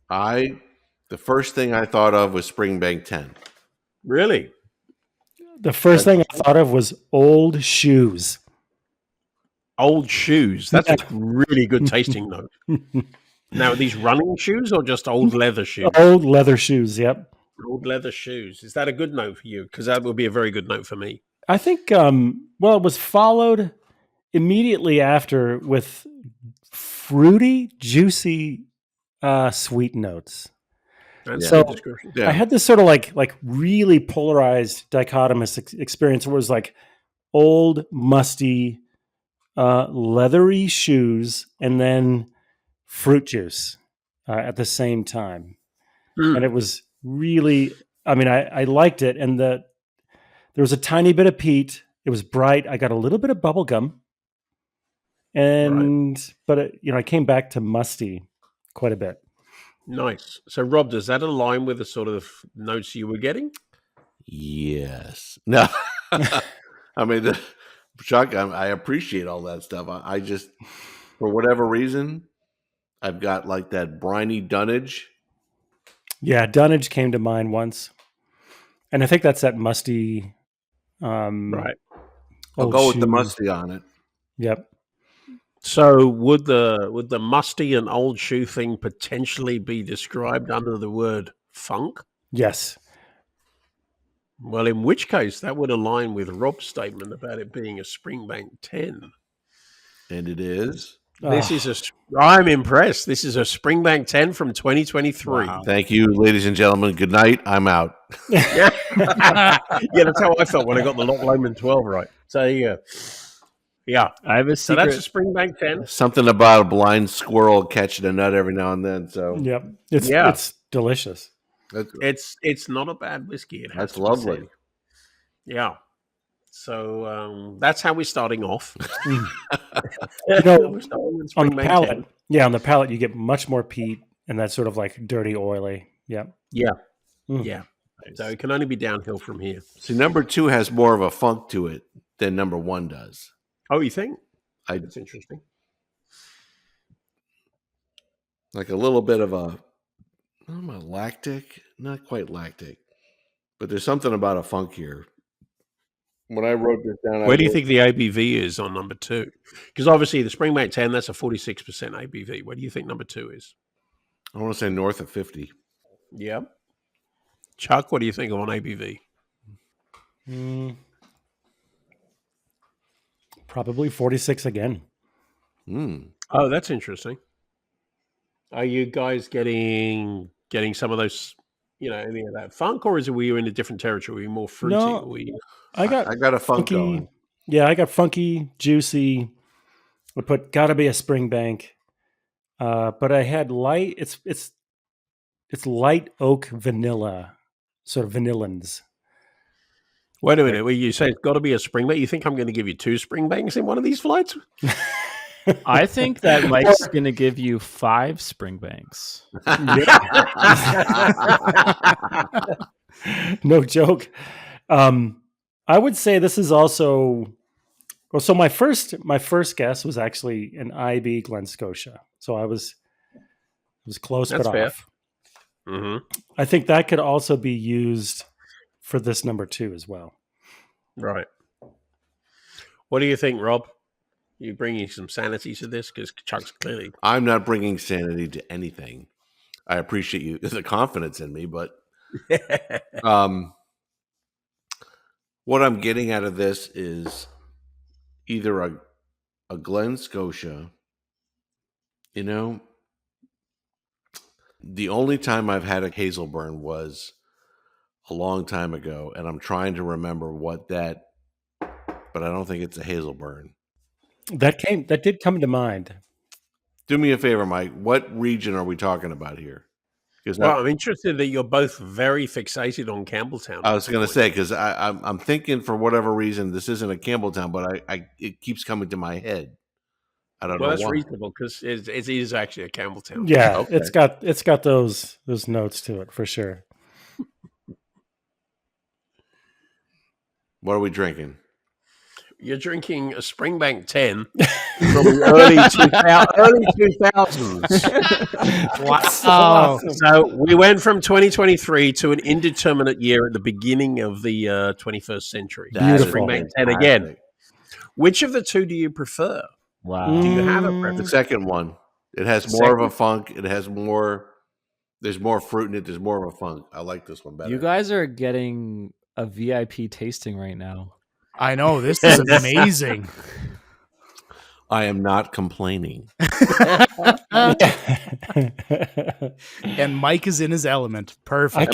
The first thing I thought of was Springbank 10. Really? The first thing I thought of was old shoes. Old shoes. That's a really good tasting note. Now, are these running shoes or just old leather shoes? Old leather shoes, yep. Old leather shoes. Is that a good note for you? Because that would be a very good note for me. I think, it was followed immediately after with fruity, juicy, sweet notes. That's So- a good description. Yeah. I had this sort of like really polarized dichotomous experience where it was like old, musty, leathery shoes and then fruit juice at the same time. Mm. And it was really, I liked it. And there was a tiny bit of peat. It was bright. I got a little bit of bubble gum. But I came back to musty quite a bit. Nice. So, Rob, does that align with the sort of notes you were getting? Yes. No. I mean, Chuck, I appreciate all that stuff. I just, for whatever reason, I've got like that briny dunnage. Yeah, dunnage came to mind once. And I think that's that musty. Right. I'll old go with the shoe. musty on it. Yep. So, would the musty and old shoe thing potentially be described under the word funk? Yes. Well, in which case, that would align with Rob's statement about it being a Springbank 10. And it is. This is I'm impressed. This is a Springbank 10 from 2023. Wow. Thank you, ladies and gentlemen. Good night. I'm out. Yeah, that's how I felt when I got the Loch Lomond 12 right. So, yeah. I have a So secret. that's a Springbank 10. Something about a blind squirrel catching a nut every now and then. So Yep. It's Yeah. it's delicious. It's not a bad whiskey. It has That's to be lovely. said. Yeah. So that's how we're starting off. You know, We're starting with On the Springbank palate, 10. yeah, on the palate you get much more peat and that sort of like dirty, oily. Yep. Yeah. Mm. Yeah. So it can only be downhill from here. See, number 2 has more of a funk to it than number 1 does. Oh, you think? I That's interesting. like a little bit of a lactic, not quite lactic, but there's something about a funk here. When I wrote this down, Where do you think the ABV is on number 2? Because obviously the Springbank 10, that's a 46% ABV. Where do you think number 2 is? I want to say north of 50. Yeah. Chuck, what do you think on ABV? Probably 46 again. Mm. Oh, that's interesting. Are you guys getting some of those, any of that funk, or were you in a different territory? Were you more fruity? No. Were you- I got a funk funky. going. Yeah, I got funky, juicy. I put gotta be a Springbank. But I had light. It's light oak vanilla, sort of vanillins. Wait a minute. Well, you say it's got to be a Springbank. You think I'm going to give you 2 Springbanks in one of these flights? I think that Mike's going to give you 5 Springbanks. No joke. I would say this is also. Well, so my first guess was actually an IB Glen Scotia. So I was close, That's but fair. off. Mm-hmm. I think that could also be used for this number 2 as well. Right. What do you think, Rob? You bringing some sanity to this? Because Chuck's clearly... I'm not bringing sanity to anything. I appreciate you the confidence in me, but what I'm getting out of this is either a Glen Scotia, The only time I've had a hazel burn was a long time ago, and I'm trying to remember what that, but I don't think it's a hazel burn. That did come to mind. Do me a favor, Mike. What region are we talking about here? Well, I'm interested that you're both very fixated on Campbelltown. I was going to say, because I'm thinking for whatever reason this isn't a Campbelltown, but it keeps coming to my head. I don't know. Well, that's why. reasonable because it is actually a Campbelltown. Yeah, Okay. it's got those notes to it for sure. What are we drinking? You're drinking a Springbank 10 from the early 2000s. Wow. So we went from 2023 to an indeterminate year at the beginning of the 21st century. That is Springbank 10 fantastic. again. Which of the two do you prefer? Wow. Do you have a The preference? second one. It has more of a funk. It has more. There's more fruit in it. There's more of a funk. I like this one better. You guys are getting a VIP tasting right now. I know, this is amazing. I am not complaining. And Mike is in his element. Perfect. I And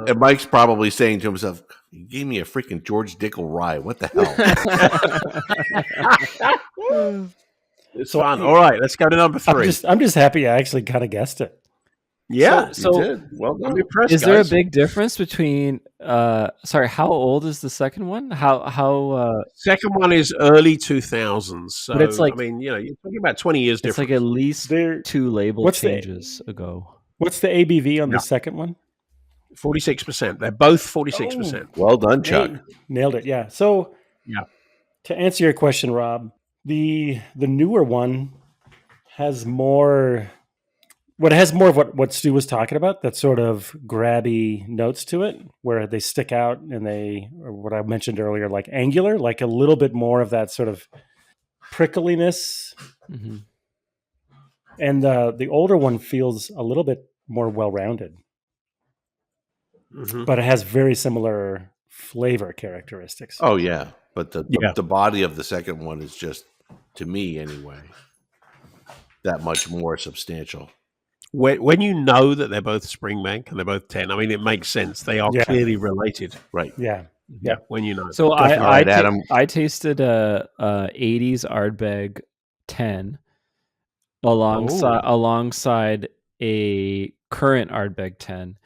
can- Mike's probably saying to himself, "You gave me a freaking George Dickel rye. What the hell?" It's fun. All right, let's go to number 3. I'm just happy I actually kind of guessed it. Yeah, So- You did. Well I'm done. impressed. Is there a guys. big difference between sorry, how old is the second one? How Second one is early 2000s. So, But it's like- I mean, you're talking about 20 years it's difference. like at least There, 2 label What's the- changes ago. what's the ABV on Yeah. the second one? 46%. They're both 46%. Well done, Chuck. Hey, nailed it. Yeah. So, Yeah. to answer your question, Rob, the newer one has more. What it has more of what Stu was talking about, that sort of grabby notes to it, where they stick out and or what I mentioned earlier, like angular, like a little bit more of that sort of prickliness. Mhm. And the older one feels a little bit more well-rounded, Mhm. but it has very similar flavor characteristics. Oh yeah, but Yeah. the body of the second one is just, to me anyway, that much more substantial. When you know that they're both Springbank and they're both 10, I mean, it makes sense. They are Yeah. clearly related. Right. Yeah. Yeah, when you know. So Definitely. All right, Adam. I tasted a 80s Ardbeg 10 alongside a current Ardbeg 10,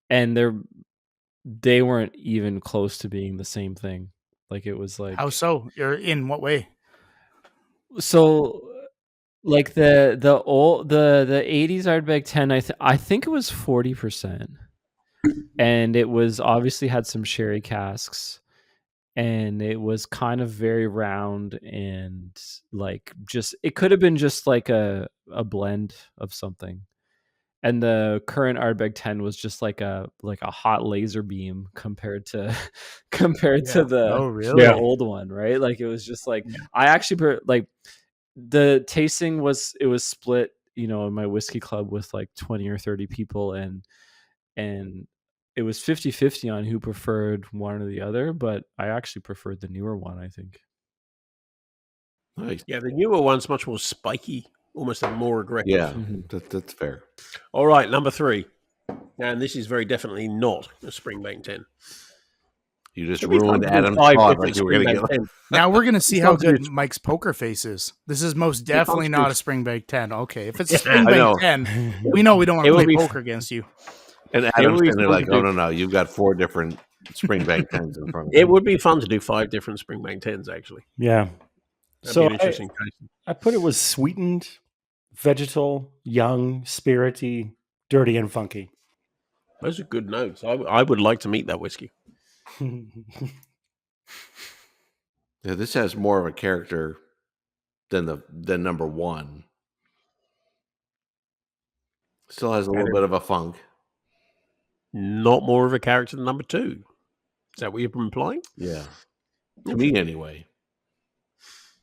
and they weren't even close to being the same thing. Like it was like How so? You're in what way? so like the 80s Ardbeg 10 I think it was 40%, and it was obviously had some sherry casks, and it was kind of very round, and like just it could have been just like a blend of something. And the current Ardbeg 10 was just like a hot laser beam compared to the Oh, really? the old one, right? Like it was just like I actually like the tasting was split, in my whiskey club with like 20 or 30 people, and it was 50-50 on who preferred one or the other, but I actually preferred the newer one, I think. Nice. Yeah, the newer one's much more spiky, almost more aggressive. Yeah, Mhm. that's fair. All right, number 3. And this is very definitely not a Springbank 10. You just It'd be fun ruined to do Adam's 5 thought. different Like you were going to Springbank get. 10. Now we're gonna see It's how not good good. Mike's poker face is. This is most It's definitely not not a good. Springbank 10. Okay, if it's a Yeah, I know. Springbank 10, we know we don't want It to would play be- poker against you. And would Adam's be standing fun like, to "Oh do. no, you've got 4 different Springbank 10s in front of It you." would be fun to do 5 different Springbank 10s, actually. Yeah. That'd So be an interesting case. I put it was sweetened, vegetal, young, spirity, dirty, and funky. Those are good notes. I would like to meet that whiskey. Yeah, this has more of a character than number 1. Still has a little bit of a funk. Not more of a character than number 2. Is that what you're implying? Yeah, to me anyway.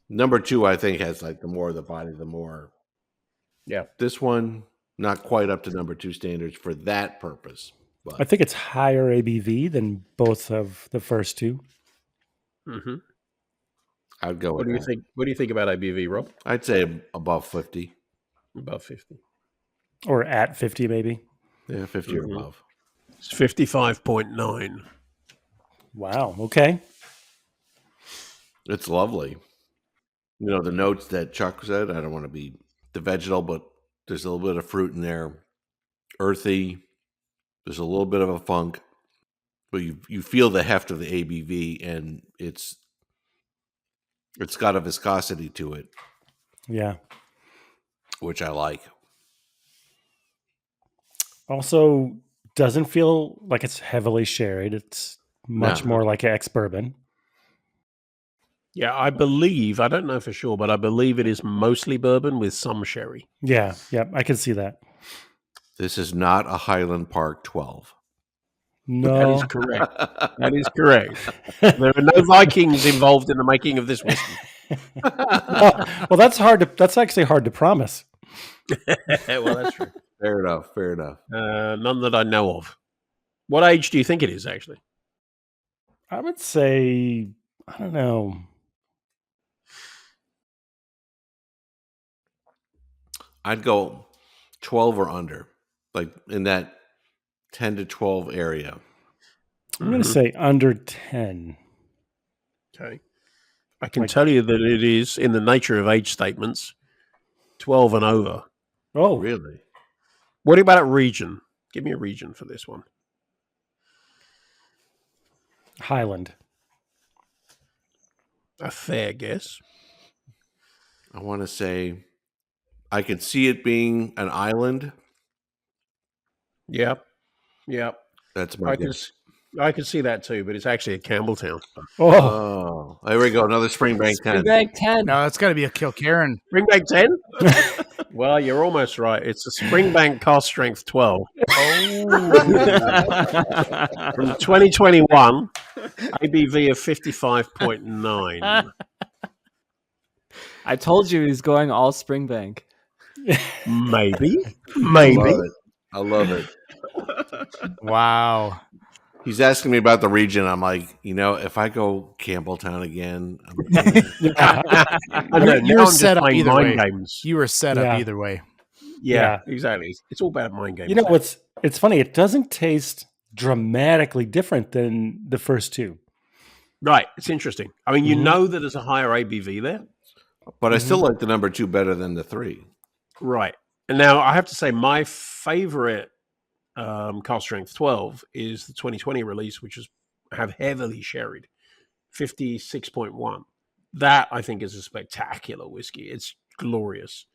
Number 2, I think, has like the more of the body, the more. Yeah. This one not quite up to number 2 standards for that purpose. But I think it's higher ABV than both of the first two. Mm-hmm. I'd go What with do you that. think? What do you think about ABV, Rob? I'd say above 50. Above 50. Or at 50, maybe. Yeah, 50 or above. It's 55.9. Wow. Okay. It's lovely. You know, the notes that Chuck said, I don't want to be the vegetal, but there's a little bit of fruit in there. Earthy. There's a little bit of a funk. But you feel the heft of the ABV, and it's got a viscosity to it, Yeah. which I like. Also, doesn't feel like it's heavily sherried. It's much more like ex-bourbon. Yeah, I believe, I don't know for sure, but I believe it is mostly bourbon with some sherry. Yeah. I can see that. This is not a Highland Park 12. No. That is correct. That is correct. There are no Vikings involved in the making of this whiskey. Well, that's actually hard to promise. Well, that's true. Fair enough. None that I know of. What age do you think it is, actually? I would say, I don't know. I'd go 12 or under, like in that 10 to 12 area. I'm going to say under 10. Okay. I can tell you that it is, in the nature of age statements, 12 and over. Oh, Really? What about region? Give me a region for this one. Highland. A fair guess. I want to say I could see it being an island. Yep. That's my I guess. can see that too, but it's actually a Campbelltown. Oh, There we go. Another Springbank 10. Springbank 10. No, it's got to be a Kilkerran. Springbank 10? Well, you're almost right. It's a Springbank cast strength 12. From 2021, ABV of 55.9. I told you he's going all Springbank. Maybe. I love it. Wow. He's asking me about the region. I'm like, if I go Campbelltown again, You were set up either way. Games. You were set Yeah. up either way. Yeah, exactly. It's all about mind games. you know what's? It's funny. It doesn't taste dramatically different than the first two. Right. It's interesting. I mean, you know that there's a higher ABV there. but I still like the number 2 better than the 3. Right. And now I have to say my favorite cast strength 12 is the 2020 release, which is have heavily sherried, 56.1. That I think is a spectacular whiskey. It's glorious.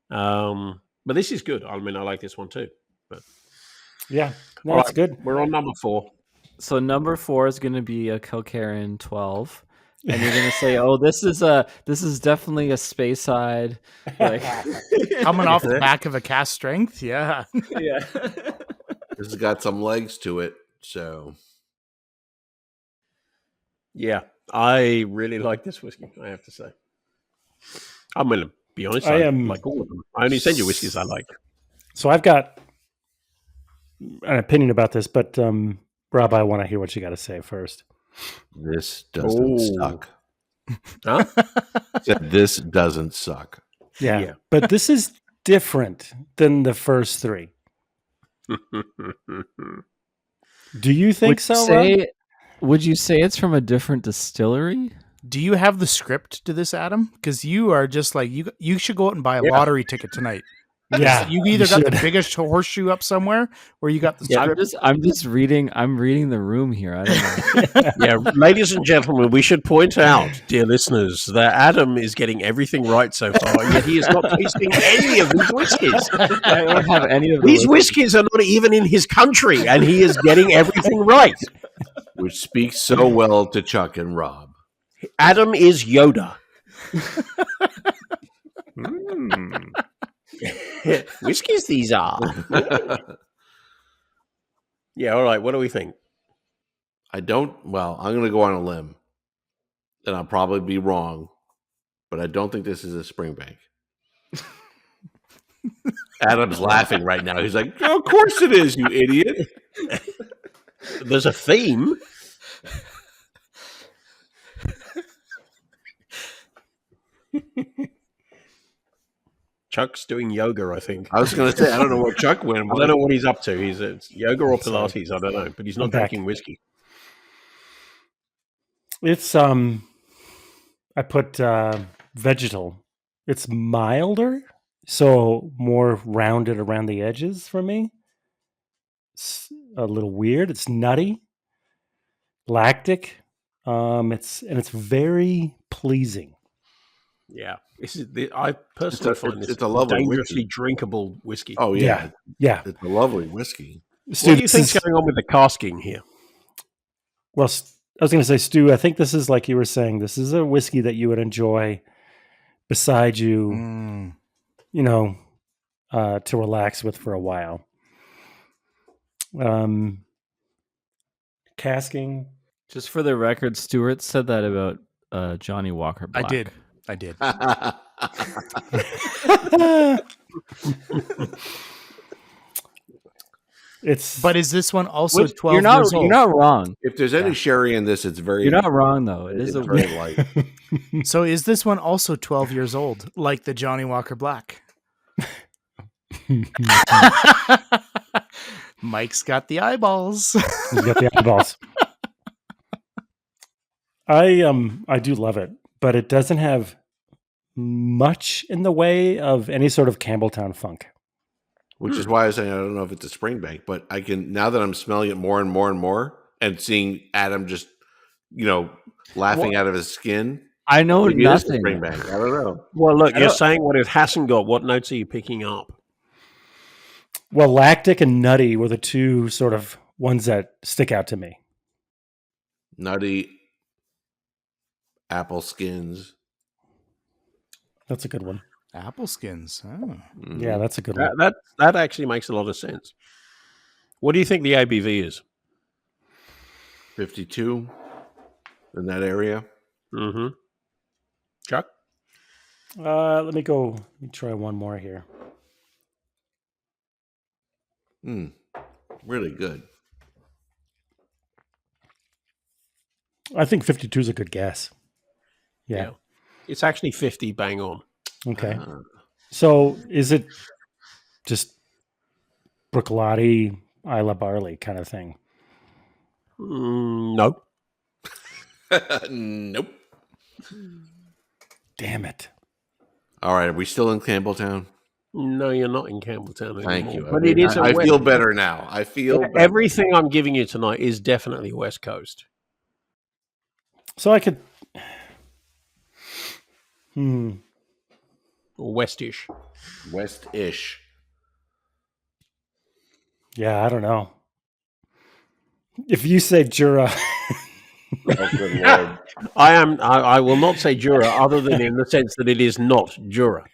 But this is good. I mean, I like this one too. But Yeah, no, all that's right, good. We're on number 4. So number 4 is going to be a Kilkerran 12. And you're going to say, "Oh, this is definitely a Speyside." Like Coming off the back of a cast strength. Yeah. yeah. This has got some legs to it. So Yeah, I really like this whiskey, I have to say. I'm going to be honest. I I am- like all of them. I only send you whiskeys I like. So I've got an opinion about this, but Rob, I want to hear what you got to say first. this doesn't suck. Huh? Said this doesn't suck. Yeah, but this is different than the first 3. Do you think so? Rob? Would you say it's from a different distillery? Do you have the script to this, Adam? Because you are just like you should go out and buy a lottery ticket tonight. Yeah, You either got the should. biggest horseshoe up somewhere, or you got the script. I'm just reading. I'm reading the room here. I don't know. Yeah, ladies and gentlemen, we should point out, dear listeners, that Adam is getting everything right so far, yet he is not tasting any of these whiskeys. I don't have any of These whiskeys are not even in his country, and he is getting everything right. Which speaks so well to Chuck and Rob. Adam is Yoda. Whiskeys these are. Yeah, all right. What do we think? I'm going to go on a limb. And I'll probably be wrong. But I don't think this is a Springbank. Adam's laughing right now. He's like, of course it is, you idiot. There's a theme. Chuck's doing yoga, I think. I was going to say, I don't know what Chuck went. I don't know what he's up to. It's yoga or Sorry. Pilates. I don't know, but he's not I'm back. drinking whiskey. It's I put vegetal. It's milder, so more rounded around the edges for me. It's a little weird. It's nutty, lactic. It's very pleasing. Yeah, I personally find this it's a lovely dangerously whiskey. drinkable whiskey. Oh, yeah. Yeah. It's a lovely whiskey. Stu, What do you this think's is- going on with the casking here? Well, I was going to say, Stu, I think this is like you were saying. This is a whiskey that you would enjoy beside you, to relax with for a while. Casking. Just for the record, Stuart said that about Johnny Walker Black. I did. But is this one also 12 years old? You're not wrong. If there's any sherry in this, it's very. You're not wrong though. It is it's very light. So is this one also 12 years old, like the Johnny Walker Black? Mike's got the eyeballs. He's got the eyeballs. I do love it, but it doesn't have much in the way of any sort of Campbelltown funk. Which is why I was saying I don't know if it's a Springbank, but I can, now that I'm smelling it more and more and more, and seeing Adam just, laughing out of his skin. I know maybe it is a nothing. Springbank. I don't know. Well, look, you're saying what it hasn't got. What notes are you picking up? Well, lactic and nutty were the two sort of ones that stick out to me. Nutty, apple skins. That's a good one. Apple skins. Oh. Yeah, that's a good one. That actually makes a lot of sense. What do you think the ABV is? 52 in that area. Mm-hmm. Chuck? Let me try one more here. Really good. I think 52 is a good guess. Yeah. It's actually 50 bang on. Okay. So is it just Bruichladdich, Isla Barley kind of thing? No. Nope. Damn it. All right. Are we still in Campbelltown? No, you're not in Campbelltown anymore. Thank you. But it is. I feel better now. I feel better. Everything I'm giving you tonight is definitely West Coast. So I could. Or Westish. West-ish. Yeah, I don't know. If you say Jura. Oh, good Lord. I will not say Jura other than in the sense that it is not Jura.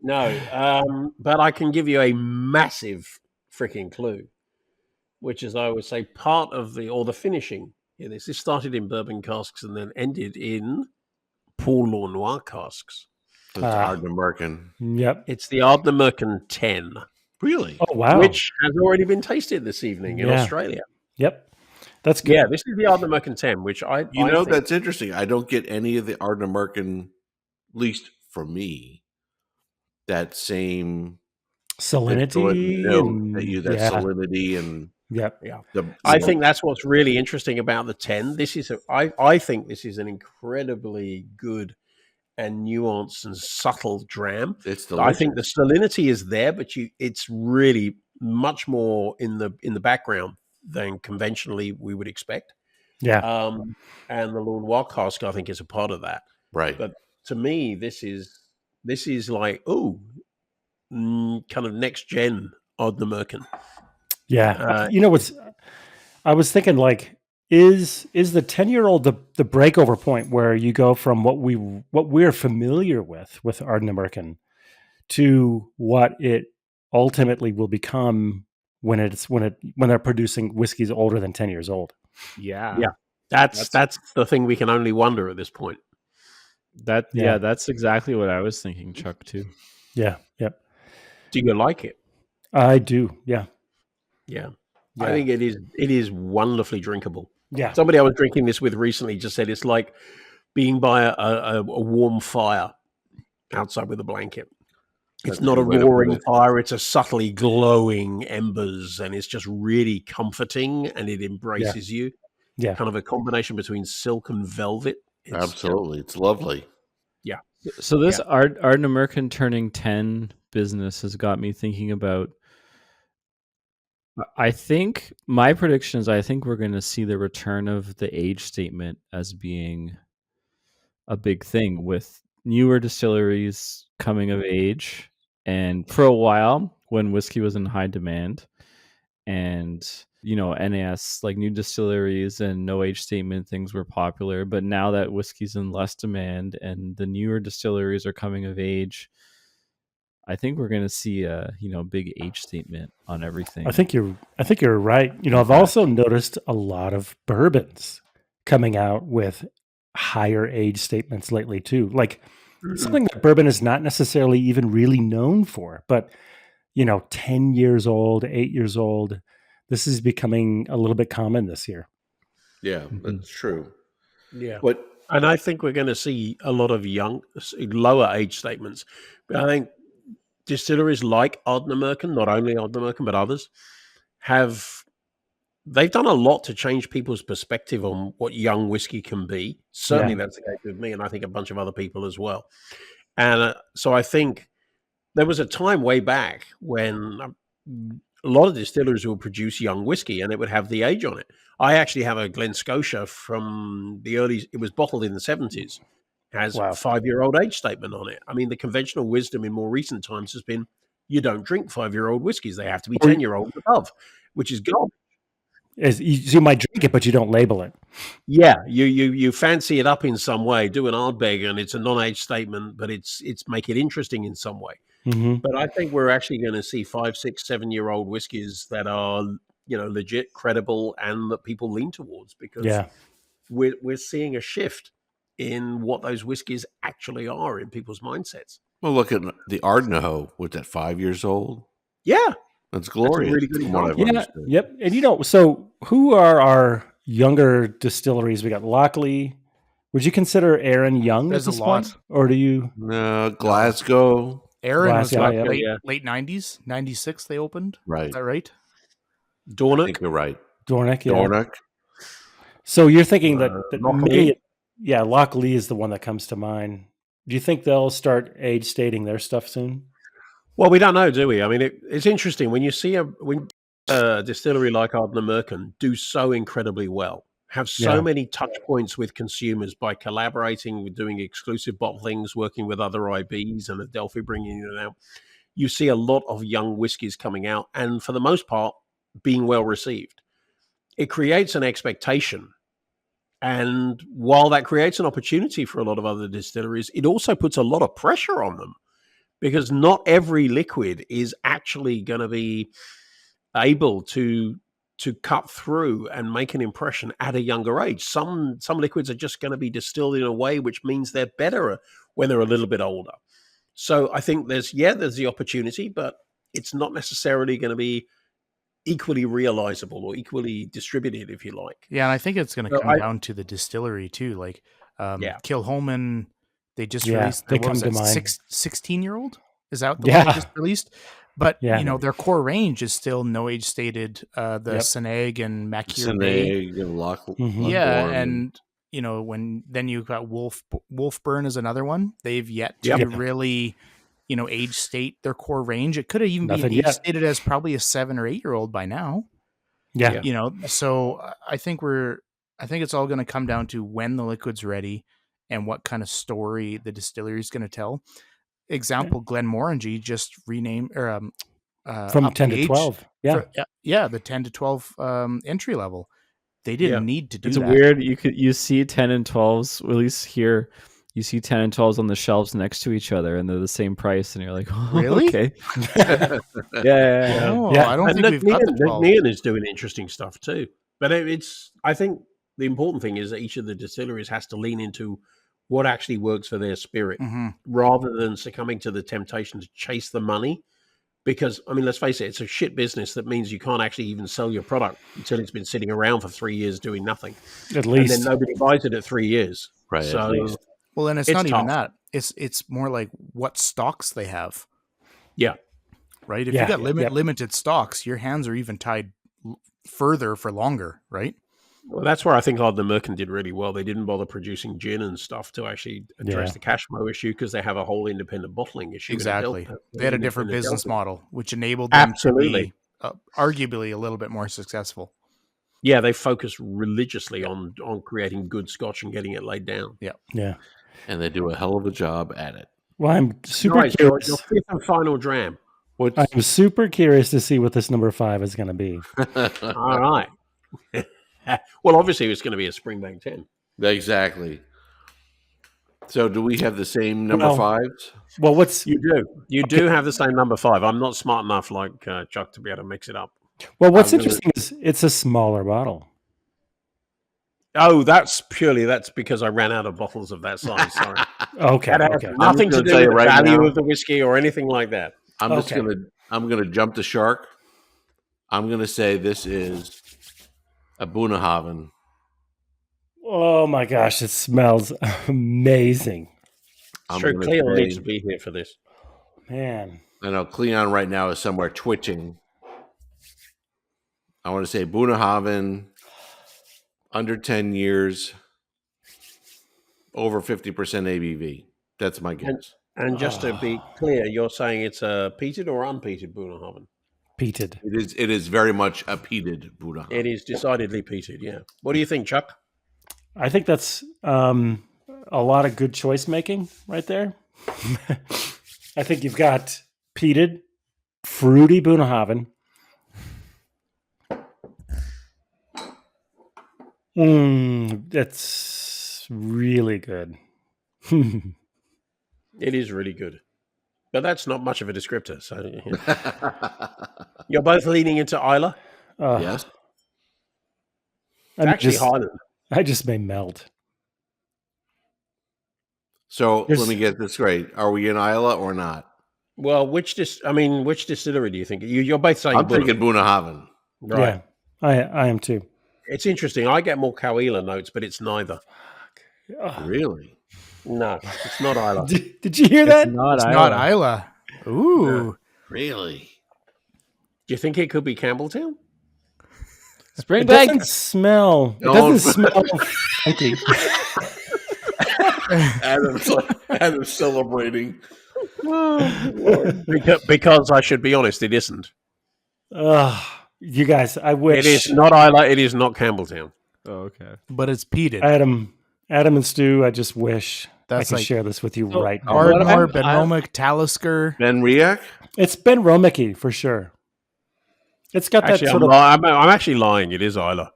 No, but I can give you a massive freaking clue, which is, I would say, part of the finishing. Yeah, this started in bourbon casks and then ended in Pour Noir casks. It's Ardnamurchan. Yep. It's the Ardnamurchan 10. Really? Oh, wow. Which has already been tasted this evening in Australia. Yep. That's good. Yeah, this is the Ardnamurchan 10, which I think that's interesting. I don't get any of the Ardnamurchan, at least for me, that same salinity. salinity and yep. Yeah. I think that's what's really interesting about the 10. I think this is an incredibly good and nuanced and subtle dram. It's I think the salinity is there, but it's really much more in the background than conventionally we would expect. Yeah. And the Lord Noir cask, I think, is a part of that. Right. But to me, this is like, kind of next gen Ardnamurchan. Yeah. I was thinking, like, is the 10-year-old the breakover point where you go from what we're familiar with Ardnamurchan to what it ultimately will become when they're producing whiskeys older than 10 years old. Yeah. Yeah. That's the thing we can only wonder at this point. That's exactly what I was thinking, Chuck, too. Yeah. Yep. Do you like it? I do. Yeah. Yeah. I think it is wonderfully drinkable. Yeah. Somebody I was drinking this with recently just said it's like being by a warm fire. outside with a blanket. It's That's a not a good way to put roaring it. fire. It's a subtly glowing embers, and it's just really comforting, and it embraces you. Yeah. Kind of a combination between silk and velvet. It's just- Absolutely. It's lovely. yeah. So this Ardnamurchan turning 10 business has got me thinking about. I think my prediction is I think we're going to see the return of the age statement as being a big thing with newer distilleries coming of age. And for a while, when whiskey was in high demand, and NAS, like new distilleries and no age statement things were popular, but now that whiskey's in less demand and the newer distilleries are coming of age, I think we're going to see a big age statement on everything. I think you're right. I've also noticed a lot of bourbons coming out with higher age statements lately too. Like something that bourbon is not necessarily even really known for, but 10 years old, 8 years old, this is becoming a little bit common this year. Yeah, that's true. Yeah. But And I think we're going to see a lot of lower age statements. But I think distilleries like Ardnamurchan, not only Ardnamurchan, but others, they've done a lot to change people's perspective on what young whiskey can be. Certainly that's the case with me, and I think a bunch of other people as well. And so I think there was a time way back when a lot of distilleries would produce young whiskey and it would have the age on it. I actually have a Glen Scotia from it was bottled in the 70s. Has a 5-year-old age statement on it. I mean, the conventional wisdom in more recent times has been you don't drink 5-year-old whiskeys. They have to be 10-year-old and above, which is gone. You might drink it, but you don't label it. Yeah, you fancy it up in some way, do an Ardbeg, and it's a non-age statement, but it's make it interesting in some way. Mm-hmm. But I think we're actually going to see 5, 6, 7-year-old whiskeys that are legit, credible, and that people lean towards because we're seeing a shift in what those whiskeys actually are in people's mindsets. well, look at the Ardnahoe. What's that? 5 years old. Yeah, That's glorious. really good from what I've example. understood. Yep. And so who are our younger distilleries? We got Lochlea. Would you consider Aaron young There's at this a lot. point? Or do you? No, Glasgow. Aaron was Glasgow, like yeah. late 90s, 96 they opened. Right. Is that right? I Dornoch. think you're right. Dornoch, yeah. Dornoch. So you're thinking that Lochlea. maybe, Lochlea is the one that comes to mind. Do you think they'll start age stating their stuff soon? Well, we don't know, do we? I mean, it's interesting when you see a distillery like Ardnamurchan do so incredibly well, have so many touch points with consumers by collaborating with doing exclusive bottlings, working with other IBs and Adelphi bringing it out. You see a lot of young whiskies coming out and for the most part being well received. It creates an expectation. And while that creates an opportunity for a lot of other distilleries, it also puts a lot of pressure on them because not every liquid is actually going to be able to cut through and make an impression at a younger age. Some liquids are just going to be distilled in a way which means they're better when they're a little bit older. So I think there's the opportunity, but it's not necessarily going to be equally realizable or equally distributed, if you like. Yeah, and I think it's going to come down to the distillery too. Like Kilchoman, they just released. They come to mind. 16-year-old is that the one they just released? But their core range is still no age stated. The Seneg and Makir Bay. and Loch Yeah, and then you've got Wolfburn is another one. They've yet to really, age state their core range. It could have even been age stated as probably a 7 or 8-year-old by now. Yeah. So I think it's all going to come down to when the liquid's ready and what kind of story the distillery is going to tell. Example, Glenmorangie just renamed from 10 to 12. The 10 to 12 entry level. They didn't need to do that. It's weird. You see 10 and 12s, at least here, you see 10 and 12s on the shelves next to each other, and they're the same price, and you're like, oh, really? Okay. No, I don't think we've got the 12. Neon is doing interesting stuff too. But I think the important thing is that each of the distilleries has to lean into what actually works for their spirit rather than succumbing to the temptation to chase the money. Because, I mean, let's face it, it's a shit business that means you can't actually even sell your product until it's been sitting around for 3 years doing nothing. At least. And then nobody buys it at 3 years. Right. So, well, and it's not tough. even that. it's more like what stocks they have. Yeah. Right. If Yeah, you got yeah. limited stocks, your hands are even tied further for longer. Right. Well, that's where I think Ardnamurchan did really well. They didn't bother producing gin and stuff to actually address Yeah. the cash flow issue because they have a whole independent bottling issue. Exactly. It helped, They had a different independent business delta. model, which enabled them Absolutely. to be arguably a little bit more successful. Yeah, they focus religiously on creating good scotch and getting it laid down. Yeah. And they do a hell of a job at it. Well, I'm super All right, George, curious. your fifth and final dram. What's I'm super curious to see what this number 5 is going to be. All right. Well, obviously, it's going to be a Springbank 10. exactly? So, do we have the same number Well, fives? Well, what's You do. You do have the same number 5. I'm not smart enough like Chuck to be able to mix it up. what's I'm gonna- interesting is it's a smaller bottle. Oh, that's because I ran out of bottles of that size. Sorry. Okay. That has Okay. nothing to gonna do tell with you the right value now- of the whiskey or anything like that. Okay. I'm gonna jump the shark. I'm gonna say this is a Bunnahabhain. Oh my gosh, it smells amazing, I'm True, gonna Cleo say- needs to be here for this. man. I know Cleon right now is somewhere twitching. I want to say Bunnahabhain, under 10 years, over 50% ABV. That's my guess. And just to be clear, you're saying it's a peated or unpeated Bunnahabhain? Peated. It is very much a peated Bunnahabhain. It is decidedly peated, yeah. What do you think, Chuck? I think that's a lot of good choice making right there. I think you've got peated, fruity Bunnahabhain. That's really good. It is really good. But that's not much of a descriptor. So you're both leaning into Isla? Yes. I'm Actually, just, Highland. I just may melt. So There's- let me get this straight. Are we in Isla or not? Well, which distillery do you think? You're both saying I'm Bunna. thinking Bunnahabhain. Right. Yeah, I am too. It's interesting. I get more Coela notes, but it's neither. Really? No, it's not Isla. Did you hear that? It's not It's Isla. not Isla. Ooh. Really? Do you think it could be Campbelltown? It Springbank. doesn't smell. It No. doesn't smell funky. Adam's celebrating. Because I should be honest, it isn't. You guys, I wish It is not Isla. It is not Campbelltown. Oh, okay. But it's peated. Adam and Stu. I just wish That's I could like- share this with you So- right now. What Ardmore, about- Benromic, Talisker. Ben Riak? It's Ben Romicky for sure. It's got that Actually, sort I'm of. actually lying. It is Isla.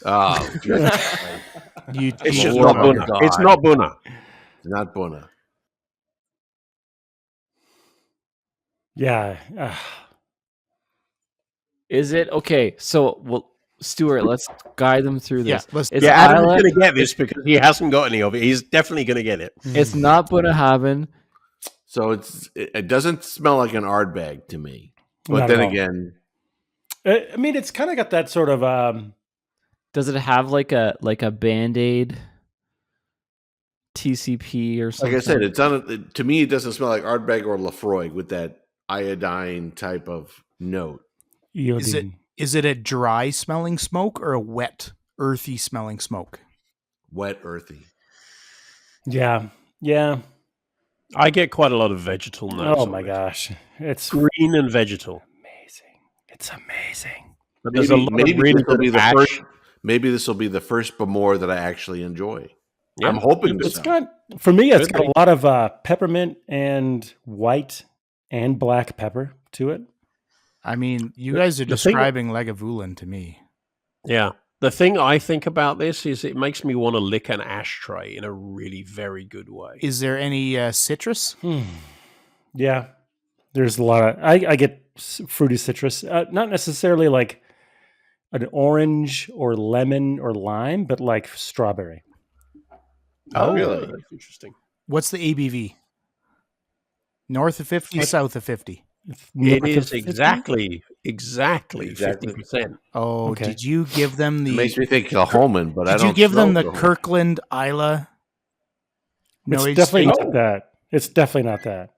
Oh, You, It's just Lord not Bunna. God. It's not Bunna. not Bunna. Yeah. Is it okay? So, well, Stuart, let's guide them through yeah, this. let's It's Yeah, Adam's Isla. going to get this because he hasn't got any of it. He's definitely going to get it. It's not Bunnahabhain. So it doesn't smell like an Ardbeg to me. But Not then at all. again, I mean, it's kind of got that sort of. Does it have like a Band-Aid TCP or something? like I said, it's on. To me, it doesn't smell like Ardbeg or Lafroig with that iodine type of note. Iodine. Is it a dry smelling smoke or a wet, earthy smelling smoke? Wet, earthy. Yeah. I get quite a lot of vegetal notes. Oh on my it. gosh, it's Green and vegetal. amazing. It's amazing. But there's a lot of really this will good be the ash. first. Maybe this will be the first Bamor that I actually enjoy. Yeah. I'm hoping It's so. got for me. It's Could got be. a lot of peppermint and white and black pepper to it. I mean, you guys are the thing- describing Lagavulin to me. Yeah. The thing I think about this is it makes me want to lick an ashtray in a really very good way. Is there any citrus? Yeah, there's a lot of. I get fruity citrus, not necessarily like an orange or lemon or lime, but like strawberry. Oh, really? That's interesting. What's the ABV? North of 50, south of 50. It North of is 50? exactly Exactly. 50%. Oh, Okay. did you give them It the? makes me think Kilhoman, but I Did don't. you give them the smell Kilhoman. Kirkland Isla? It's it's definitely straight- not that. It's definitely not that.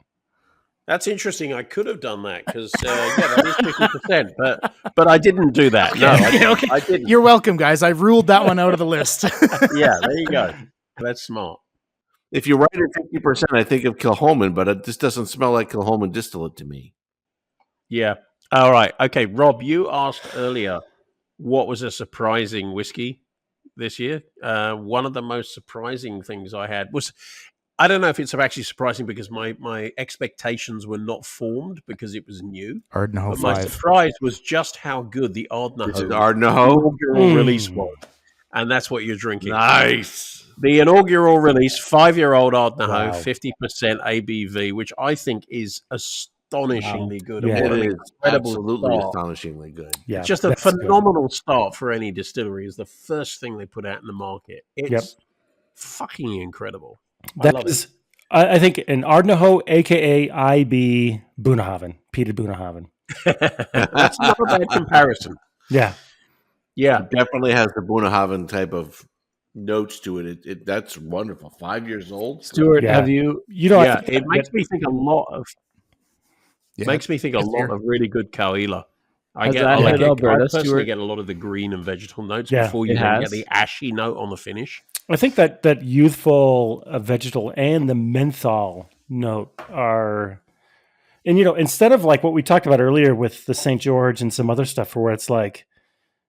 That's interesting. I could have done that because that is 50%, but I didn't do that. No, I didn't. You're welcome, guys. I've ruled that one out of the list. Yeah, there you go. That's smart. If you write it 50%, I think of Kilhoman, but it just doesn't smell like Kilhoman distillate to me. Yeah. All right. Okay, Rob, you asked earlier what was a surprising whiskey this year. One of the most surprising things I had was, I don't know if it's actually surprising because my expectations were not formed because it was new. Ardnahoe But my 5. surprise was just how good the This is Ardnahoe Ardnahoe. inaugural release was. And that's what you're drinking. Nice. The inaugural release, 5-year-old Ardnahoe, Wow. 50% ABV, which I think is astonishingly good. Yeah. And what It an is incredible absolutely start. astonishingly good. Yeah, Just a that's good. phenomenal start for any distillery. Is the first thing they put out in the market. It's fucking incredible. I That love is, I think, an Ardnahoe, aka IB Bunnahaven, Peter Bunnahaven. it. That's not a bad comparison. Yeah, Yeah. It definitely has the Bunnahaven type of notes to it. That's wonderful. 5 years old. Stuart, Yeah. have you? you know, Yeah. I think It makes me think a lot of Yes, dear. really good Kauila. Has that hit Alberta, I personally Stuart? get a lot of the green and vegetal notes Yeah, before you it then has. get the ashy note on the finish. I think that youthful vegetal and the menthol note are, and instead of like what we talked about earlier with the St. George and some other stuff where it's like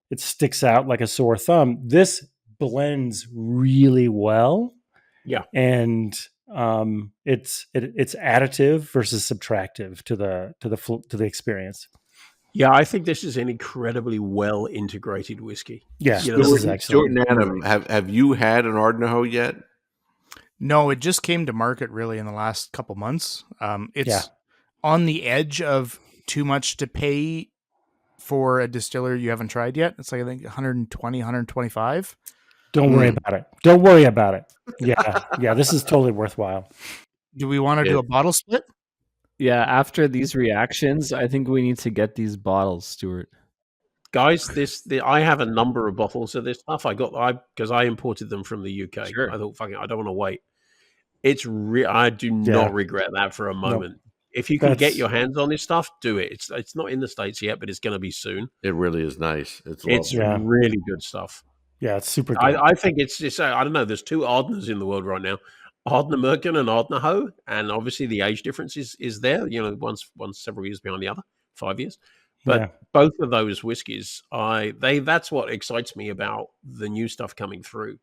it sticks out like a sore thumb, this blends really well. Yeah. And it's additive versus subtractive to the experience. Yeah, I think this is an incredibly well integrated whiskey. Yeah, You know, this is Stuart excellent. and Adam, have you had an Ardnahoe yet? No, it just came to market really in the last couple months. It's Yeah. on the edge of too much to pay for a distiller you haven't tried yet. It's like, I think 120, 125. Don't worry about it. Don't worry about it. Yeah, this is totally worthwhile. Do we want to do a bottle split? Yeah, after these reactions, I think we need to get these bottles, Stuart. guys, I have a number of bottles of this stuff. Because I imported them from the UK. Sure. I thought, fucking, I don't want to wait. I do not regret that for a moment. If you can get your hands on this stuff, do it. It's not in the States yet, but it's going to be soon. It really is nice. It's really good stuff. Yeah, it's super good. I think it's I don't know. There's two Ardners in the world right now, Ardnamurchan and Ardnahoe, and obviously the age difference is there. One's several years behind the other, 5 years. But both of those whiskies, that's what excites me about the new stuff coming through.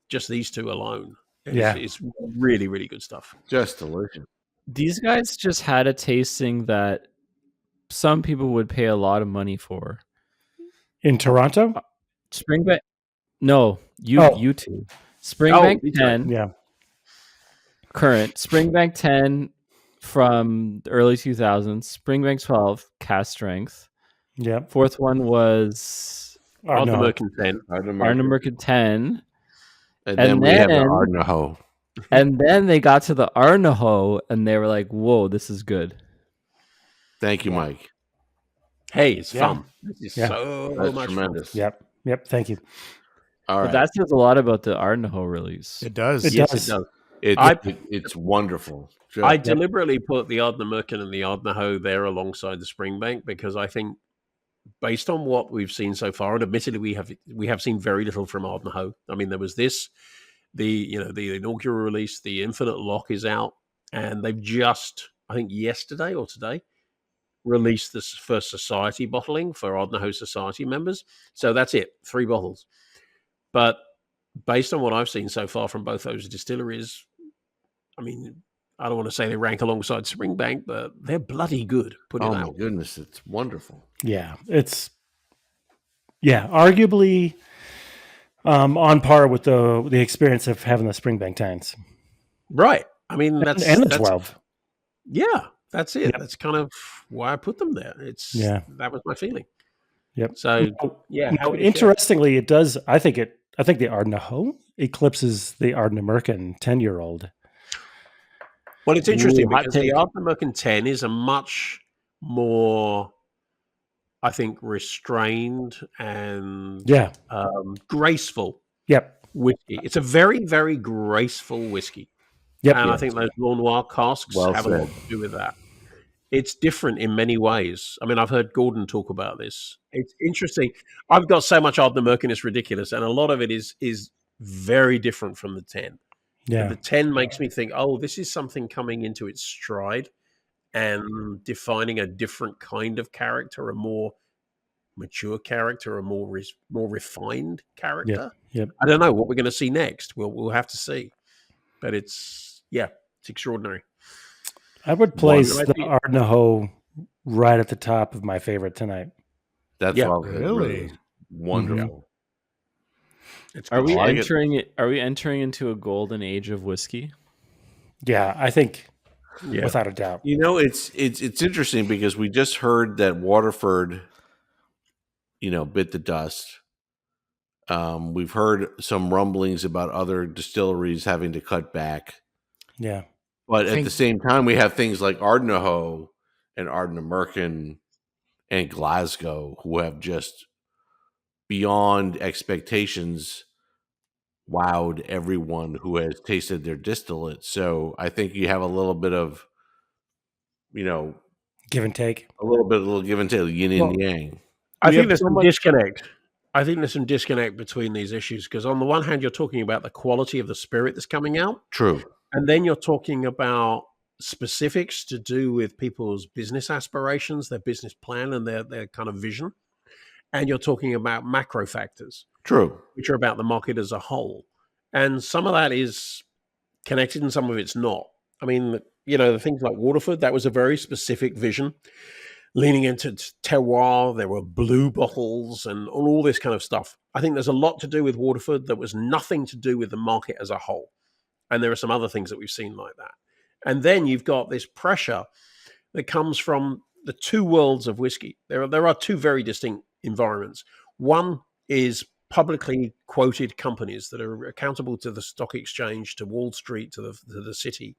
Just these two alone, it's really, really good stuff. Just delicious. These guys just had a tasting that some people would pay a lot of money for. In Toronto? Springbank. No, you two. Springbank 10. Yeah. Current. Springbank 10 from the early 2000s. Springbank 12, cast strength. Yeah. Fourth one was Ardnamurchan 10. Ardnamurchan 10. And then we have the Ardnahoe. And then they got to the Ardnahoe and they were like, whoa, this is good. Thank you, Mike. Hey, it's fun. This is That's much tremendous. fun. Yep. Thank you. All right. But that says a lot about the Ardnahoe release. It does. It does. It does. It's wonderful. I deliberately put the Ardnamurchan and the Ardnahoe there alongside the Springbank because I think, based on what we've seen so far, and admittedly we have seen very little from Ardnahoe. I mean, there was the inaugural release, the Infinite Loch is out, and they've just, I think yesterday or today, released this first society bottling for Ardnahoe Society members. So that's it, 3 bottles. But based on what I've seen so far from both those distilleries, I mean, I don't want to say they rank alongside Springbank, but they're bloody good. Oh my goodness, it's wonderful. Yeah, it's arguably on par with the experience of having the Springbank 10s. Right. I mean, that's the 12. Yeah, that's it. Yep. That's kind of why I put them there. That was my feeling. Yep. So Now, interestingly, it does. I think the Ardnahoe eclipses the Ardnamurchan 10-year-old. Well, it's interesting because the Ardnamurchan 10 is a much more, I think, restrained and graceful Yep. whiskey. It's a very, very graceful whiskey. Yep. And I think those Blanc Noir casks Well have a lot said. to do with that. It's different in many ways. I mean, I've heard Gordon talk about this. It's interesting. I've got so much Ardnamurchan, it's ridiculous, and a lot of it is very different from the 10. But Yeah. the 10 makes me think, oh, this is something coming into its stride and defining a different kind of character, a more mature character, a more refined character. Yep. I don't know what we're going to see next. We'll have to see. But it's extraordinary. I would place Well, I the think- Ardnahoe right at the top of my favorite tonight. That's Yeah. what I was Really? wonderful. It's Are good. we I like it. entering it? Are we entering into a golden age of whiskey? Yeah, I think Yeah. without a doubt. You know, it's interesting because we just heard that Waterford, bit the dust. We've heard some rumblings about other distilleries having to cut back, Yeah. but at Think- the same time, we have things like Ardnahoe and Ardnamurchan and Glasgow who have just beyond expectations wowed everyone who has tasted their distillate. So I think you have a little bit of, Give and take. a little give and take, yin and yang. I We think have there's so some much- disconnect. I think there's some disconnect between these issues because on the one hand, you're talking about the quality of the spirit that's coming out, True. and then you're talking about specifics to do with people's business aspirations, their business plan, and their kind of vision. And you're talking about macro factors, True. which are about the market as a whole. And some of that is connected and some of it's not. I mean, the things like Waterford, that was a very specific vision leaning into terroir. There were blue bottles and all this kind of stuff. I think there's a lot to do with Waterford that was nothing to do with the market as a whole. And there are some other things that we've seen like that. And then you've got this pressure that comes from the two worlds of whiskey. There are two very distinct environments. One is publicly quoted companies that are accountable to the stock exchange, to Wall Street, to the city.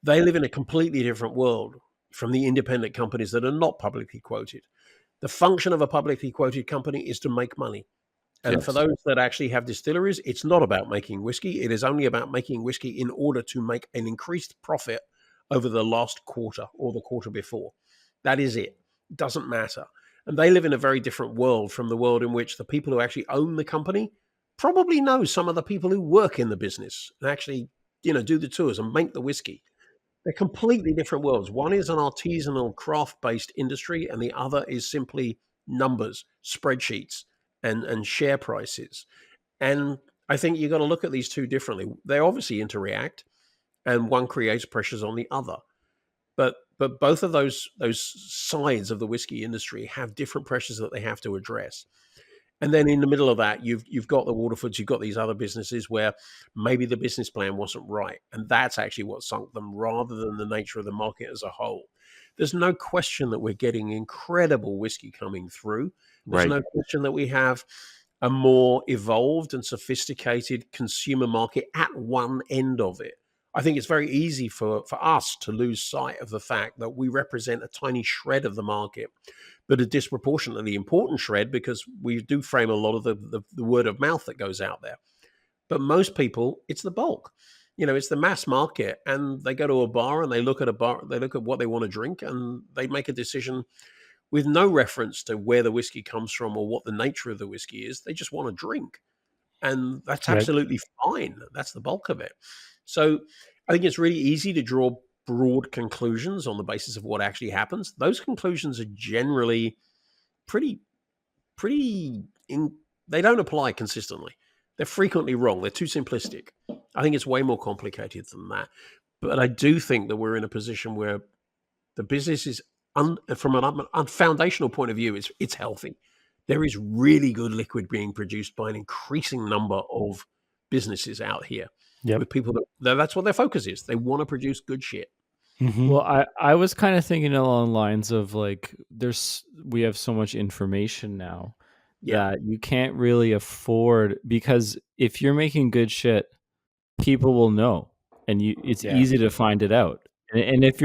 They live in a completely different world from the independent companies that are not publicly quoted. The function of a publicly quoted company is to make money. And Yes. for those that actually have distilleries, it's not about making whiskey. It is only about making whiskey in order to make an increased profit over the last quarter or the quarter before. That is it. It doesn't matter. And they live in a very different world from the world in which the people who actually own the company probably know some of the people who work in the business and actually, do the tours and make the whiskey. They're completely different worlds. One is an artisanal craft-based industry, and the other is simply numbers, spreadsheets, and share prices. And I think you've got to look at these two differently. They obviously interact, and one creates pressures on the other. But both of those sides of the whiskey industry have different pressures that they have to address. And then in the middle of that, you've got the Waterfords, you've got these other businesses where maybe the business plan wasn't right. And that's actually what sunk them rather than the nature of the market as a whole. There's no question that we're getting incredible whiskey coming through. There's Right. no question that we have a more evolved and sophisticated consumer market at one end of it. I think it's very easy for us to lose sight of the fact that we represent a tiny shred of the market, but a disproportionately important shred because we do frame a lot of the word of mouth that goes out there. But most people, it's the bulk. It's the mass market, and they go to a bar and they look at what they want to drink, and they make a decision with no reference to where the whiskey comes from or what the nature of the whiskey is. They just want to drink. And that's Right. absolutely fine. That's the bulk of it. So I think it's really easy to draw broad conclusions on the basis of what actually happens. Those conclusions are generally they don't apply consistently. They're frequently wrong. They're too simplistic. I think it's way more complicated than that. But I do think that we're in a position where the business is, from a foundational point of view, it's healthy. There is really good liquid being produced by an increasing number of businesses out here. Yep. With people that's what their focus is. They want to produce good shit. Mhm. Well, I was kind of thinking along the lines of like, we have so much information now Yeah. that you can't really afford, because if you're making good shit, people will know, and it's Yeah. easy to find it out. And if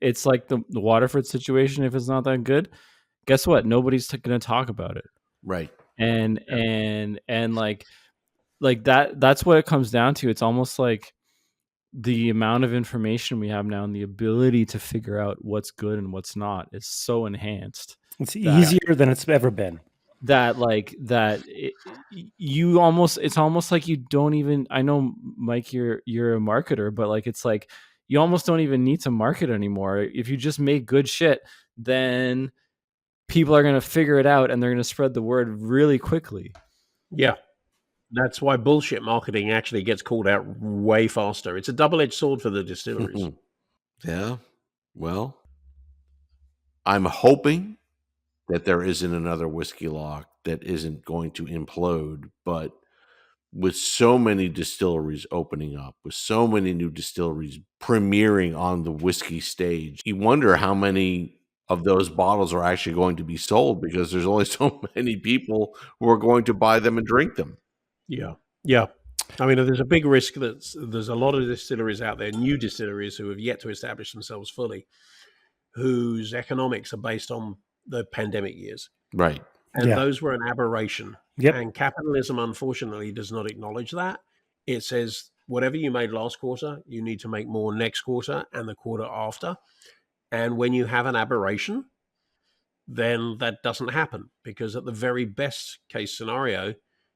it's like the Waterford situation, if it's not that good, guess what? Nobody's going to talk about it. Right. And like that's what it comes down to. It's almost like the amount of information we have now and the ability to figure out what's good and what's not is so enhanced. It's easier than it's ever been. It's almost like you don't even, I know, Mike, you're a marketer, but like it's like you almost don't even need to market anymore. If you just make good shit, then people are going to figure it out and they're going to spread the word really quickly. Yeah. That's why bullshit marketing actually gets called out way faster. It's a double-edged sword for the distilleries. Yeah. Well, I'm hoping that there isn't another whiskey lock that isn't going to implode, but with so many distilleries opening up, with so many new distilleries premiering on the whiskey stage, you wonder how many of those bottles are actually going to be sold, because there's only so many people who are going to buy them and drink them. Yeah. Yeah. I mean, there's a big risk that there's a lot of distilleries out there, new distilleries who have yet to establish themselves fully, whose economics are based on the pandemic years. Right. And those were an aberration. Yep. And capitalism, unfortunately, does not acknowledge that. It says, whatever you made last quarter, you need to make more next quarter and the quarter after. And when you have an aberration, then that doesn't happen, because at the very best case scenario,